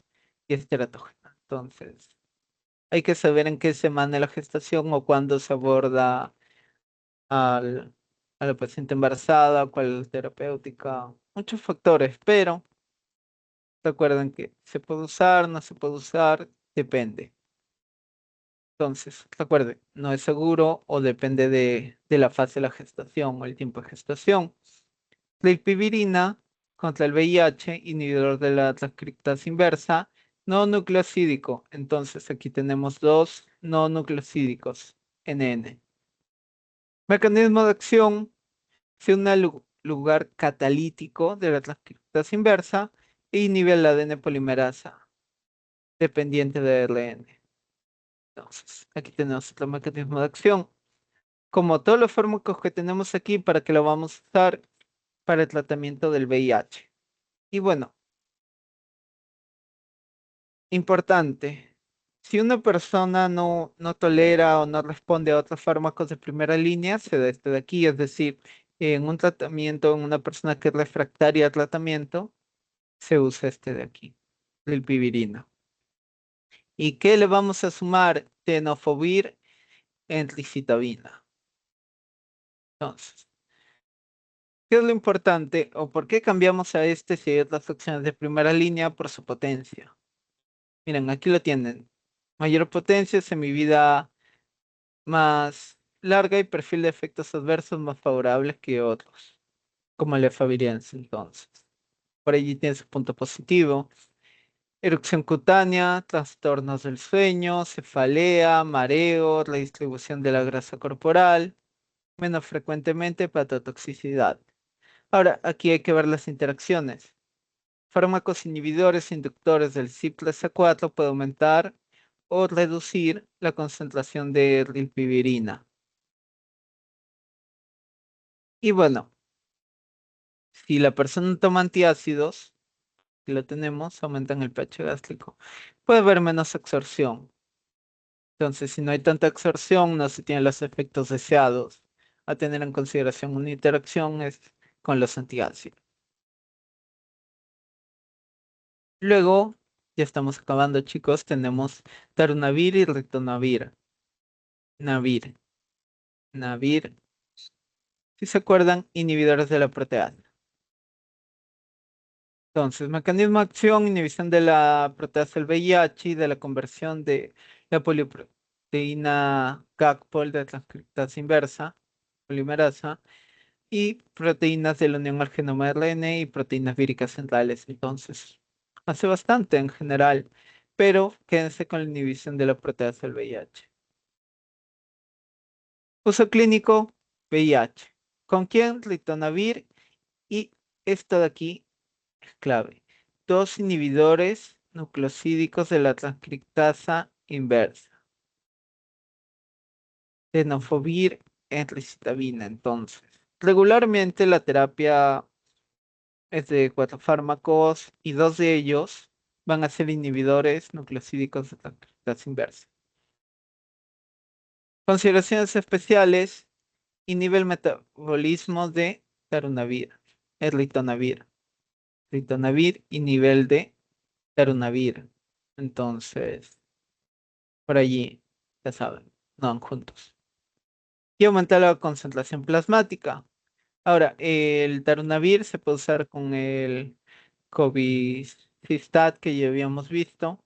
y esteratogena. Entonces, hay que saber en qué semana de la gestación o cuándo se aborda al, a la paciente embarazada, cuál es la terapéutica, muchos factores, pero recuerden que se puede usar, no se puede usar, depende. Entonces, recuerde, no es seguro o depende de la fase de la gestación o el tiempo de gestación. La rilpivirina contra el VIH, inhibidor de la transcriptasa inversa, no nucleosídico. Entonces, aquí tenemos dos no nucleosídicos, NN. Mecanismo de acción, si un lugar catalítico de la transcriptasa inversa e inhibe el ADN polimerasa dependiente de RN. Entonces, aquí tenemos otro mecanismo de acción. Como todos los fármacos que tenemos aquí, ¿para que lo vamos a usar? Para el tratamiento del VIH. Y bueno, importante, si una persona no tolera o no responde a otros fármacos de primera línea, se da este de aquí, es decir, en un tratamiento, en una persona que es refractaria al tratamiento, se usa este de aquí, el pivirina. ¿Y qué le vamos a sumar? Tenofovir en rizitabina. Entonces, ¿qué es lo importante o por qué cambiamos a este si hay otras opciones de primera línea por su potencia? Miren, aquí lo tienen. Mayor potencia, semivida más larga y perfil de efectos adversos más favorables que otros, como el efavirenz entonces. Por allí tiene su punto positivo. Erupción cutánea, trastornos del sueño, cefalea, mareo, redistribución de la grasa corporal, menos frecuentemente hepatotoxicidad. Ahora, aquí hay que ver las interacciones. Fármacos inhibidores inductores del CYP3A4 puede aumentar o reducir la concentración de rilpivirina. Y bueno, si la persona toma antiácidos, si lo tenemos, aumentan el pH gástrico. Puede haber menos absorción. Entonces, si no hay tanta absorción, no se tienen los efectos deseados. A tener en consideración una interacción es con los antiácidos. Luego, ya estamos acabando, chicos, tenemos darunavir y ritonavir. Navir, navir, si se acuerdan, inhibidores de la proteasa. Entonces, mecanismo de acción, inhibición de la proteasa del VIH y de la conversión de la poliproteína GACPOL de transcriptasa inversa, polimerasa, y proteínas de la unión al genoma de RN y proteínas víricas centrales. Entonces, hace bastante en general, pero quédense con la inhibición de la proteasa del VIH. Uso clínico, VIH. ¿Con quién? Ritonavir y esto de aquí clave. Dos inhibidores nucleosídicos de la transcriptasa inversa. Tenofovir en rizitabina, entonces. Regularmente la terapia es de 4 fármacos y 2 de ellos van a ser inhibidores nucleosídicos de transcriptasa inversa. Consideraciones especiales, inhibe el metabolismo de darunavir, el ritonavir. Ritonavir y nivel de darunavir. Entonces, por allí, ya saben, no van juntos. Y aumentar la concentración plasmática. Ahora, el darunavir se puede usar con el cobicistat que ya habíamos visto.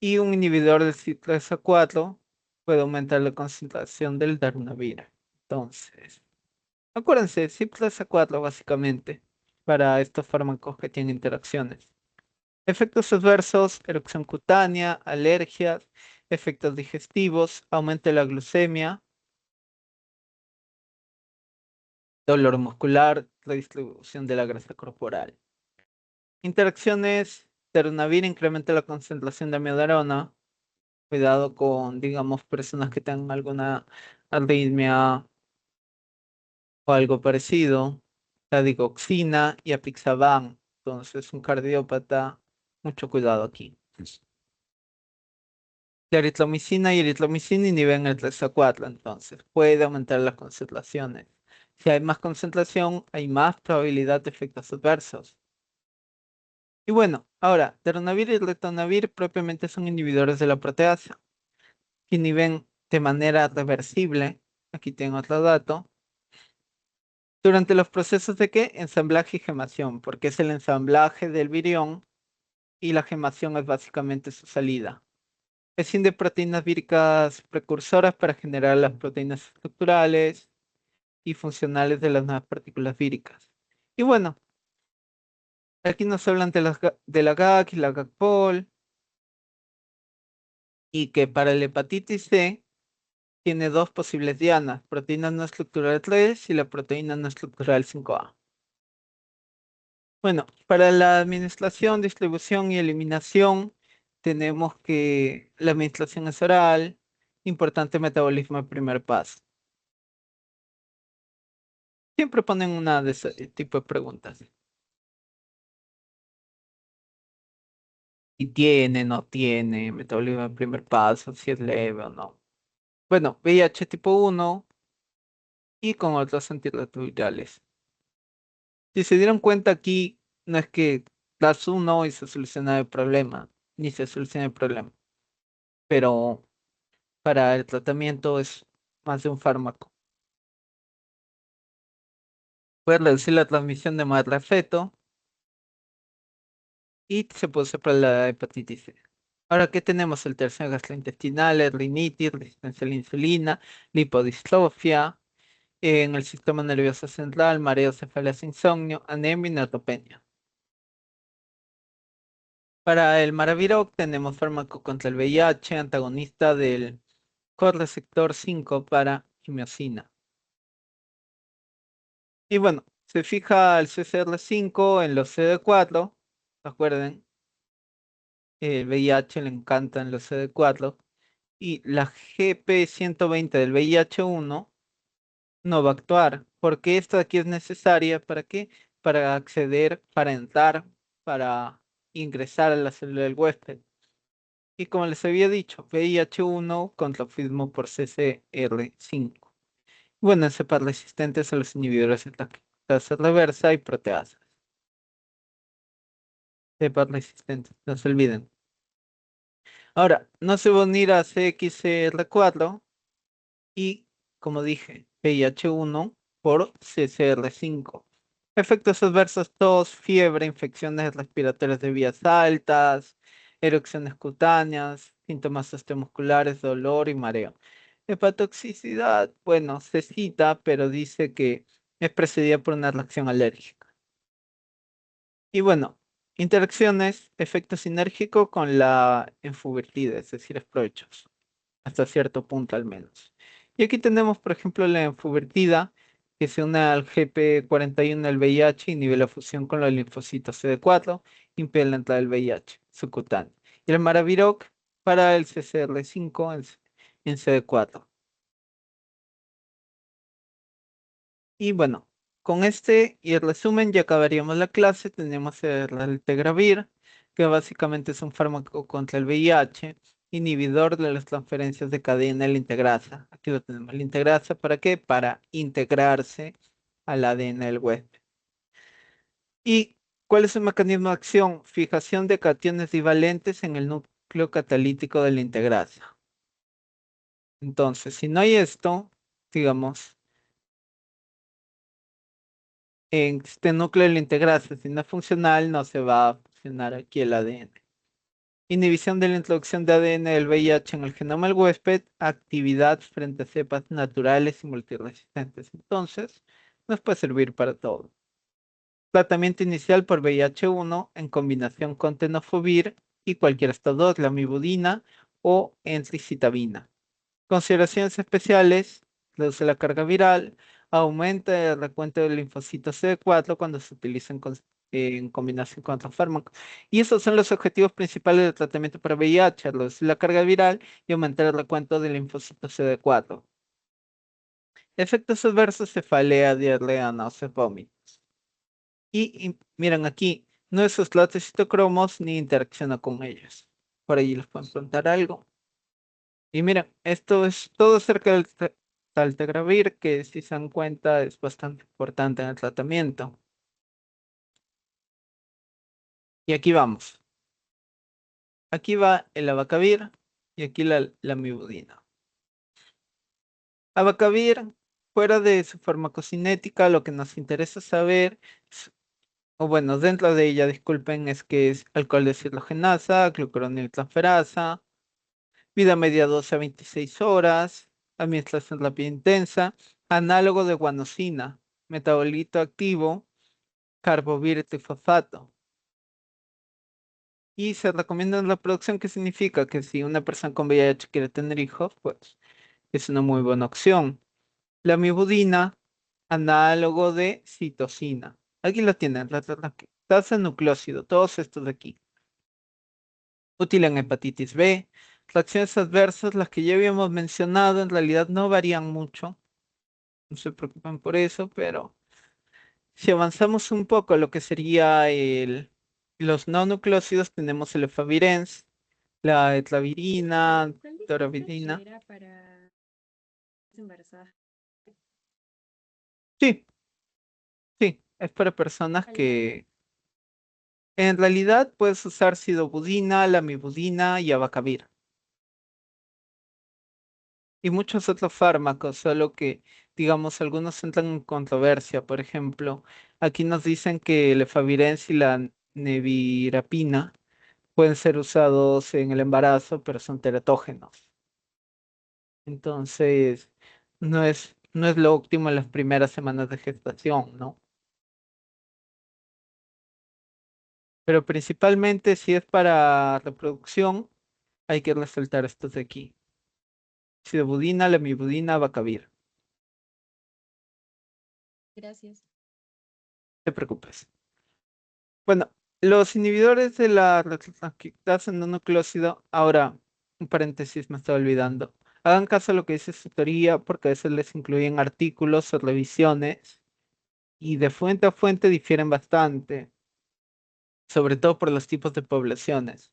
Y un inhibidor del CYP3A4 puede aumentar la concentración del darunavir. Entonces, acuérdense, CYP3A4 básicamente para estos fármacos que tienen interacciones. Efectos adversos, erupción cutánea, alergias, efectos digestivos, aumento de la glucemia, dolor muscular, redistribución de la grasa corporal. Interacciones, darunavir incrementa la concentración de amiodarona. Cuidado con, digamos, personas que tengan alguna arritmia o algo parecido. La digoxina y apixaban. Entonces, un cardiópata, mucho cuidado aquí. La eritromicina y eritromicina inhiben el 3A4, entonces puede aumentar las concentraciones. Si hay más concentración, hay más probabilidad de efectos adversos. Y bueno, ahora, darunavir y ritonavir propiamente son inhibidores de la proteasa, que inhiben de manera reversible, aquí tengo otro dato, durante los procesos de ¿qué? Ensamblaje y gemación, porque es el ensamblaje del virión y la gemación es básicamente su salida. Escinde proteínas víricas precursoras para generar las proteínas estructurales y funcionales de las nuevas partículas víricas. Y bueno, aquí nos hablan de de la GAC y la GAC-POL, y que para la hepatitis C tiene dos posibles dianas, proteína no estructural 3 y la proteína no estructural 5A. Bueno, para la administración, distribución y eliminación, tenemos que la administración es oral, importante metabolismo de primer paso. Siempre ponen una de ese tipo de preguntas. Si tiene, no tiene, metabolismo de primer paso, si es leve o no. Bueno, VIH tipo 1 y con otros antirretrovirales. Si se dieron cuenta aquí, no es que das uno y se soluciona el problema, ni se soluciona el problema, pero para el tratamiento es más de un fármaco. Puede reducir la transmisión de madre a feto y se puede usar para la hepatitis C. Ahora, ¿qué tenemos? Alteraciones gastrointestinales, rinitis, resistencia a la insulina, lipodistrofia, en el sistema nervioso central, mareos, cefaleas, insomnio, anemia y neutropenia. Para el Maraviroc tenemos fármaco contra el VIH, antagonista del correceptor 5 para quimiosina. Y bueno, se fija el CCR5 en los CD4, recuerden, el VIH le encantan los CD4, y la GP120 del VIH1 no va a actuar, porque esta aquí es necesaria, ¿para qué? Para acceder, para entrar, para ingresar a la célula del huésped. Y como les había dicho, VIH1 controfismo por CCR5. Bueno, en cepas resistentes a los inhibidores de tasa reversa y proteasas. Cepas resistentes, no se olviden. Ahora, no se va a unir a CXCR4 y, como dije, VIH1 por CCR5. Efectos adversos: tos, fiebre, infecciones respiratorias de vías altas, erupciones cutáneas, síntomas osteomusculares, dolor y mareo. Hepatotoxicidad, bueno, se cita, pero dice que es precedida por una reacción alérgica. Y bueno, interacciones, efecto sinérgico con la enfuvirtida, es decir, es provechoso, hasta cierto punto al menos. Y aquí tenemos, por ejemplo, la enfuvirtida, que se une al GP41 del VIH, inhibe la fusión con los linfocitos CD4, impide la entrada del VIH subcutáneo. Y el Maraviroc para el CCR5 en CD4. Y bueno, con este y el resumen ya acabaríamos la clase. Tenemos el raltegravir, que básicamente es un fármaco contra el VIH, inhibidor de las transferencias de cadena de la integrasa. Aquí lo tenemos, la integrasa, ¿para qué? Para integrarse al ADN del huésped. ¿Y cuál es el mecanismo de acción? Fijación de cationes divalentes en el núcleo catalítico de la integrasa. Entonces, si no hay esto, digamos, en este núcleo de la integrasa, si no es funcional, no se va a funcionar aquí el ADN. Inhibición de la introducción de ADN del VIH en el genoma del huésped, actividad frente a cepas naturales y multiresistentes. Entonces, nos puede servir para todo. Tratamiento inicial por VIH-1 en combinación con tenofovir y cualquiera de estos dos, la mibudina o entricitabina. Consideraciones especiales: reduce la carga viral, aumenta el recuento del linfocito CD4 cuando se utiliza en combinación con otros fármacos. Y esos son los objetivos principales del tratamiento para VIH: reducir la carga viral y aumentar el recuento del linfocito CD4. Efectos adversos: cefalea, diarrea, náuseas, vómitos. Y miren aquí, no es slots citocromos ni interacciona con ellos. Por ahí les pueden preguntar algo. Y mira, esto es todo acerca del taltegravir, que si se dan cuenta es bastante importante en el tratamiento. Y aquí vamos. Aquí va el abacavir y aquí la mibudina. Abacavir, fuera de su farmacocinética, lo que nos interesa saber, o bueno, dentro de ella, disculpen, es que es alcohol deshidrogenasa, glucuroniltransferasa, vida media 12 a 26 horas, administración rápida e intensa, análogo de guanosina, metabolito activo, carbovir trifosfato. Y se recomienda la reproducción, que significa que si una persona con VIH quiere tener hijos, pues es una muy buena opción. La mibudina, análogo de citosina. Aquí lo tienen, la tasa nucleócido, todos estos de aquí. Útil en hepatitis B. Reacciones adversas, las que ya habíamos mencionado, en realidad no varían mucho. No se preocupen por eso, pero si avanzamos un poco a lo que sería los no nucleócidos, tenemos el efavirenz, la etravirina, ¿Cuál dijiste que doravirina. era para embarazada? Sí, sí, es para personas ¿Cuál era? que en realidad puedes usar sidobudina, lamivudina y abacavir. Y muchos otros fármacos, solo que, digamos, algunos entran en controversia. Por ejemplo, aquí nos dicen que el efavirenz y la nevirapina pueden ser usados en el embarazo, pero son teratógenos. Entonces, no es lo óptimo en las primeras semanas de gestación, ¿no? Pero principalmente si es para reproducción, hay que resaltar estos de aquí. Sidobudina, lamivudina, abacavir. Gracias. No te preocupes. Bueno, los inhibidores de la transcriptasa en un nucleócido, ahora, un paréntesis, me estaba olvidando. Hagan caso a lo que dice su teoría, porque a veces les incluyen artículos o revisiones, y de fuente a fuente difieren bastante, sobre todo por los tipos de poblaciones.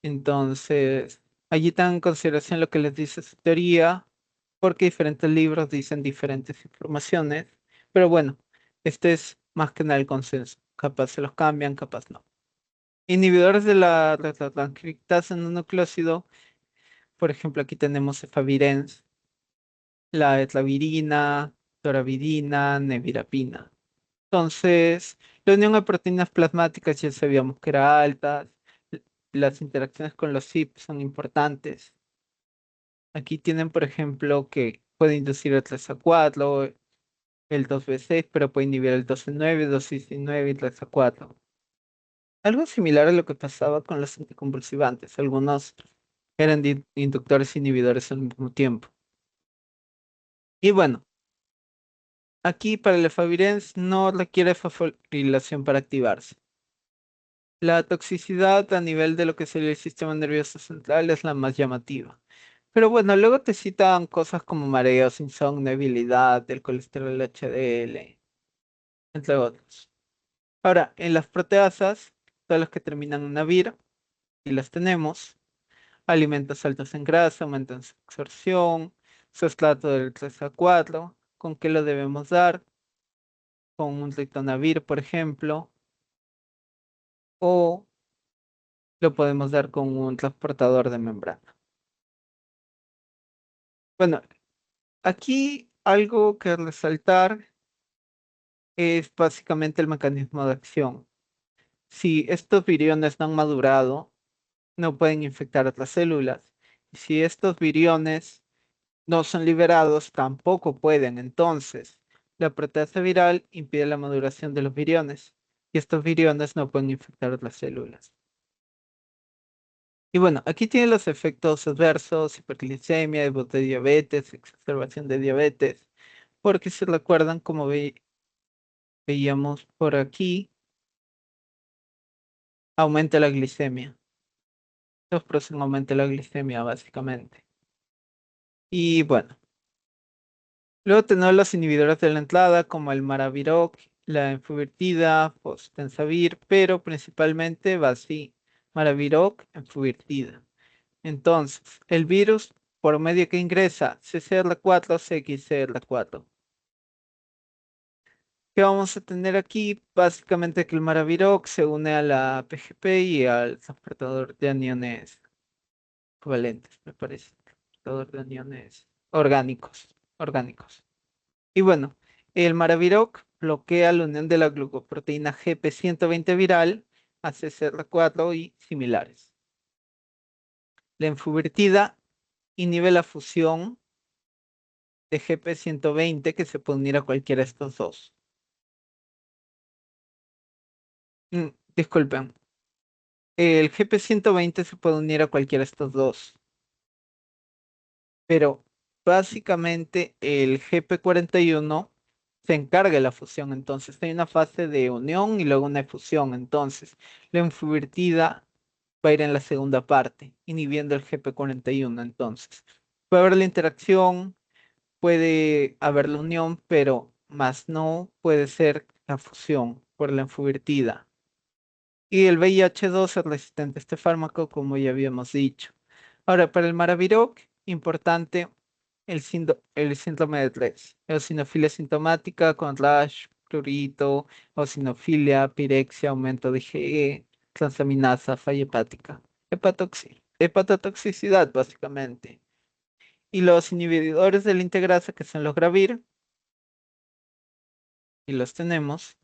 Entonces, allí tengan en consideración lo que les dice su teoría, porque diferentes libros dicen diferentes informaciones, pero bueno, este es más que nada el consenso. Capaz se los cambian, capaz no. Inhibidores de la transcriptasa en un nucleócido, por ejemplo, aquí tenemos efavirenz, la etravirina, toravidina, nevirapina. Entonces, la unión de proteínas plasmáticas ya sabíamos que era alta, las interacciones con los CYP son importantes. Aquí tienen, por ejemplo, que puede inducir el 3A4, el 2B6, pero puede inhibir el 12-9, 2-19 y 3A4. Algo similar a lo que pasaba con los anticonvulsivantes. Algunos eran inductores e inhibidores al mismo tiempo. Y bueno, aquí para el efavirenz no requiere fosforilación para activarse. La toxicidad a nivel de lo que sería el sistema nervioso central es la más llamativa. Pero bueno, luego te citan cosas como mareos, insomnio, debilidad, el colesterol HDL, entre otros. Ahora, en las proteasas, todas las que terminan en navir, y las tenemos, alimentos altos en grasa, aumentan su absorción, sustrato del 3 a 4. ¿Con qué lo debemos dar? Con un ritonavir, por ejemplo, o lo podemos dar con un transportador de membrana. Bueno, aquí algo que resaltar es básicamente el mecanismo de acción. Si estos viriones no han madurado, no pueden infectar otras células. Y si estos viriones no son liberados, tampoco pueden. Entonces, la proteasa viral impide la maduración de los viriones y estos viriones no pueden infectar otras células. Y bueno, aquí tienen los efectos adversos: hiperglicemia, de diabetes, exacerbación de diabetes, porque si recuerdan, como veíamos por aquí, aumenta la glicemia. Los producen aumenta la glicemia, básicamente. Y bueno, luego tenemos los inhibidores de la entrada, como el maraviroc, la enfuvirtida, fostensavir, pero principalmente va así: maraviroc, enfuvirtida. Entonces, el virus por medio que ingresa CCR4, CXCR4. ¿Qué vamos a tener aquí? Básicamente que el maraviroc se une a la PGP y al transportador de aniones covalentes, me parece. Transportador de aniones orgánicos. Y bueno, el maraviroc bloquea la unión de la glucoproteína GP120 viral a CCR4 y similares. La enfuvirtida inhibe la fusión de GP120 que se puede unir a cualquiera de estos dos. Disculpen. El GP120 se puede unir a cualquiera de estos dos. Pero básicamente el GP41 se encarga de la fusión. Entonces hay una fase de unión y luego una fusión. Entonces la enfuvirtida va a ir en la segunda parte, inhibiendo el GP41. Entonces puede haber la interacción, puede haber la unión, pero más no puede ser la fusión por la enfuvirtida. Y el VIH-2 es resistente a este fármaco, como ya habíamos dicho. Ahora, para el Maraviroc, importante el síndrome de Tres. Eosinofilia sintomática con rash, prurito, eosinofilia, pirexia, aumento de IgE, transaminasa, falla hepática. Hepatotoxicidad, básicamente. Y los inhibidores de la integrasa, que son los Gravir, y los tenemos,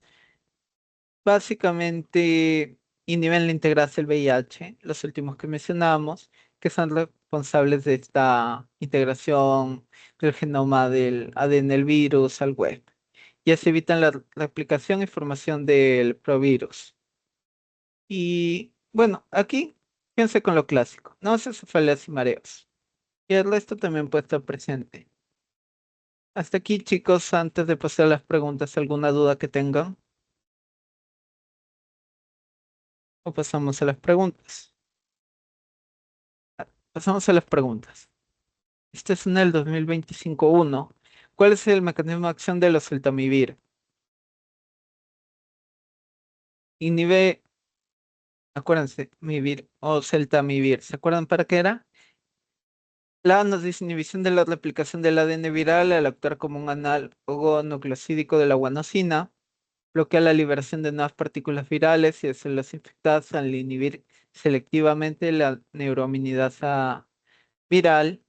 básicamente inhiben la integrasa del VIH, los últimos que mencionamos, que son responsables de esta integración del genoma del ADN del virus al web. Y así evitan la replicación y formación del provirus. Y bueno, aquí fíjense con lo clásico, no cefaleas y mareos. Y el resto también puede estar presente. Hasta aquí, chicos, antes de pasar a las preguntas, ¿alguna duda que tengan? O pasamos a las preguntas. Pasamos a las preguntas. Este es en el 2025-1. ¿Cuál es el mecanismo de acción de los celtamivir? Inhibe, acuérdense, mivir o celtamivir. ¿Se acuerdan para qué era? La A nos dice inhibición de la replicación del ADN viral al actuar como un análogo nucleosídico de la guanosina. Bloquea la liberación de nuevas partículas virales y de células infectadas al inhibir selectivamente la neuroaminidasa viral.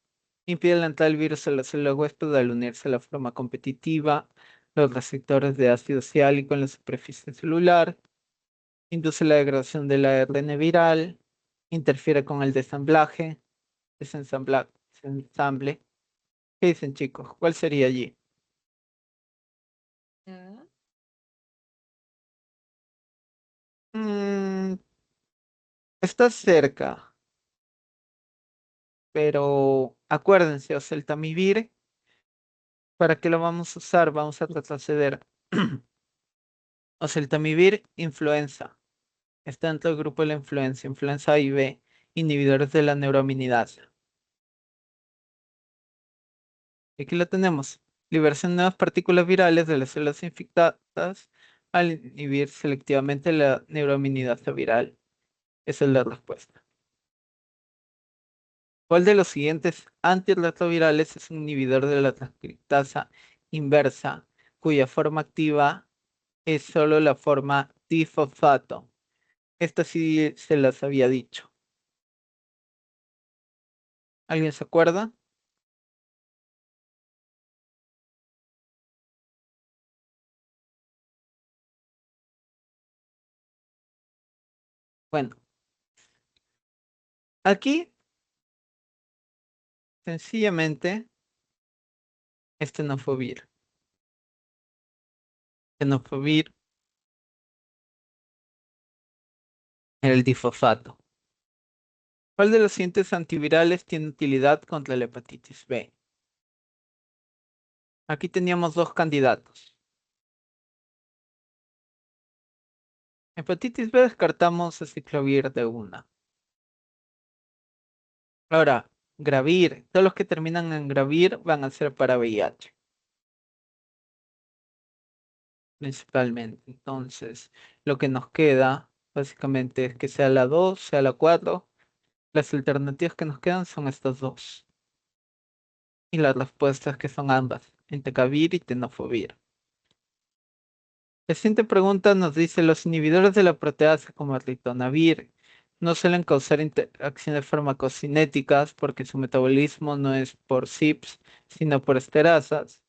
Impide la entrada del virus a la célula huésped al unirse a la forma competitiva, los receptores de ácido ciálico en la superficie celular, induce la degradación del ARN viral, interfiere con el desensamble. ¿Qué dicen, chicos? ¿Cuál sería allí? Ah, Mm, está cerca, pero acuérdense, oseltamivir, ¿para qué lo vamos a usar? Vamos a retroceder. Oseltamivir, influenza. Está dentro del grupo de la influenza A y B, inhibidores de la neuroaminidasa. Aquí lo tenemos. Liberación de nuevas partículas virales de las células infectadas al inhibir selectivamente la neuroaminidasa viral. Esa es la respuesta. ¿Cuál de los siguientes antirretrovirales es un inhibidor de la transcriptasa inversa, cuya forma activa es solo la forma difosfato? Esta sí se las había dicho. ¿Alguien se acuerda? Bueno, aquí sencillamente tenofovir. Tenofovir el difosfato. ¿Cuál de los siguientes antivirales tiene utilidad contra la hepatitis B? Aquí teníamos dos candidatos. Hepatitis B descartamos aciclovir de una. Ahora, Gravir. Todos los que terminan en Gravir van a ser para VIH. Principalmente. Entonces, lo que nos queda básicamente es que sea la 2, sea la 4. Las alternativas que nos quedan son estas dos. Y las respuestas que son ambas, entecavir y tenofovir. La siguiente pregunta nos dice, los inhibidores de la proteasa como el ritonavir no suelen causar interacciones farmacocinéticas porque su metabolismo no es por CYPs, sino por esterasas.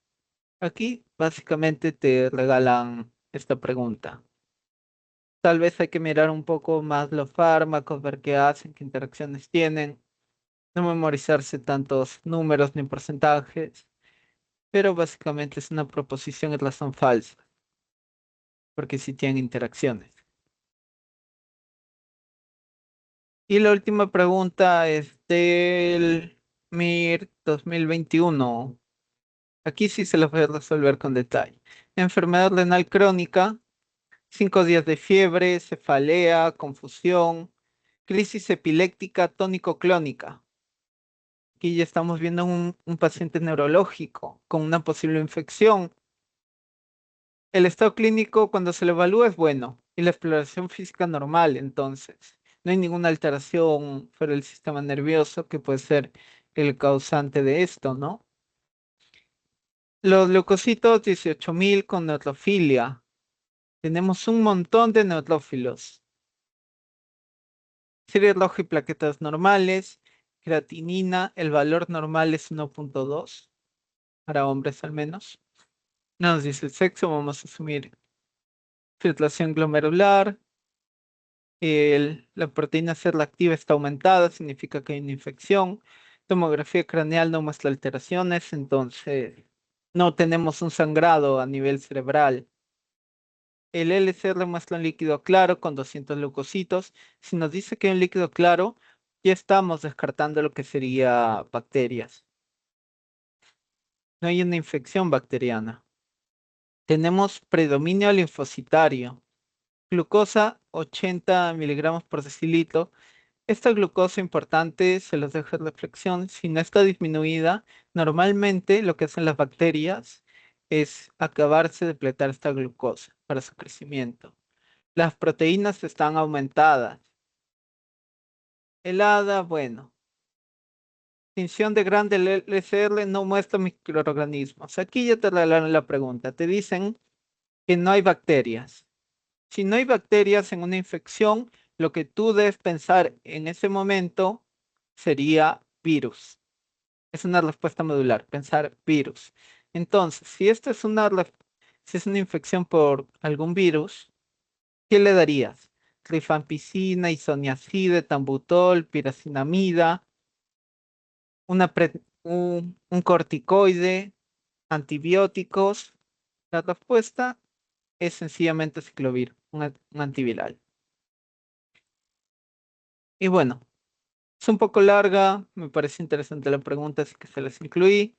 Aquí básicamente te regalan esta pregunta. Tal vez hay que mirar un poco más los fármacos, ver qué hacen, qué interacciones tienen. No memorizarse tantos números ni porcentajes, pero básicamente es una proposición y razón falsa, porque sí tienen interacciones. Y la última pregunta es del MIR 2021. Aquí sí se los voy a resolver con detalle. Enfermedad renal crónica, 5 días de fiebre, cefalea, confusión, crisis epiléptica tónico-clónica. Aquí ya estamos viendo un paciente neurológico con una posible infección. El estado clínico cuando se lo evalúa es bueno y la exploración física normal, entonces no hay ninguna alteración fuera del sistema nervioso que puede ser el causante de esto, ¿no? Los leucocitos 18.000 con neutrofilia. Tenemos un montón de neutrófilos. Serie roja y plaquetas normales. Creatinina, el valor normal es 1.2 para hombres al menos. No nos dice el sexo, vamos a asumir filtración glomerular. La proteína C reactiva está aumentada, significa que hay una infección. Tomografía craneal no muestra alteraciones, entonces no tenemos un sangrado a nivel cerebral. El LCR muestra un líquido claro con 200 leucocitos. Si nos dice que hay un líquido claro, ya estamos descartando lo que sería bacterias. No hay una infección bacteriana. Tenemos predominio linfocitario. Glucosa 80 miligramos por decilitro. Esta glucosa importante se los dejo de reflexión. Si no está disminuida, normalmente lo que hacen las bacterias es acabarse de depletar esta glucosa para su crecimiento. Las proteínas están aumentadas. Helada, bueno. Extinción de grande LCR no muestra microorganismos. Aquí ya te regalaron la pregunta. Te dicen que no hay bacterias. Si no hay bacterias en una infección, lo que tú debes pensar en ese momento sería virus. Es una respuesta modular, pensar virus. Entonces, si esta es si es una infección por algún virus, ¿qué le darías? Rifampicina, isoniazide, tambutol, piracinamida, un corticoide, antibióticos. La respuesta es sencillamente ciclovir, un antiviral. Y bueno, es un poco larga, me parece interesante la pregunta, así que se las incluí.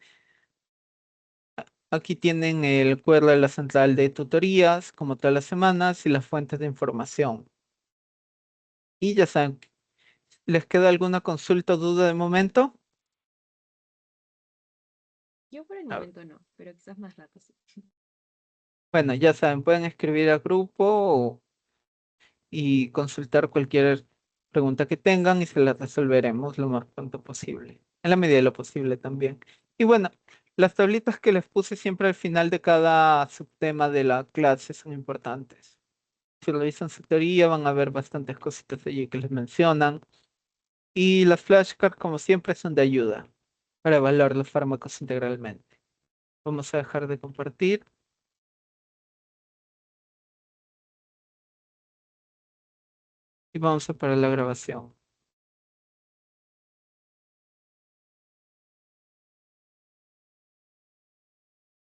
Aquí tienen el QR de la central de tutorías, como todas las semanas, y las fuentes de información. Y ya saben, ¿les queda alguna consulta o duda de momento? Yo por el A ver, momento no, pero quizás más rato sí. bueno, ya saben, pueden escribir al grupo y consultar cualquier pregunta que tengan y se las resolveremos lo más pronto posible, en la medida de lo posible también. Y bueno, las tablitas que les puse siempre al final de cada subtema de la clase son importantes. Si revisan su teoría van a ver bastantes cositas allí que les mencionan. Y las flashcards, como siempre, son de ayuda para evaluar los fármacos integralmente. Vamos a dejar de compartir y vamos a parar la grabación.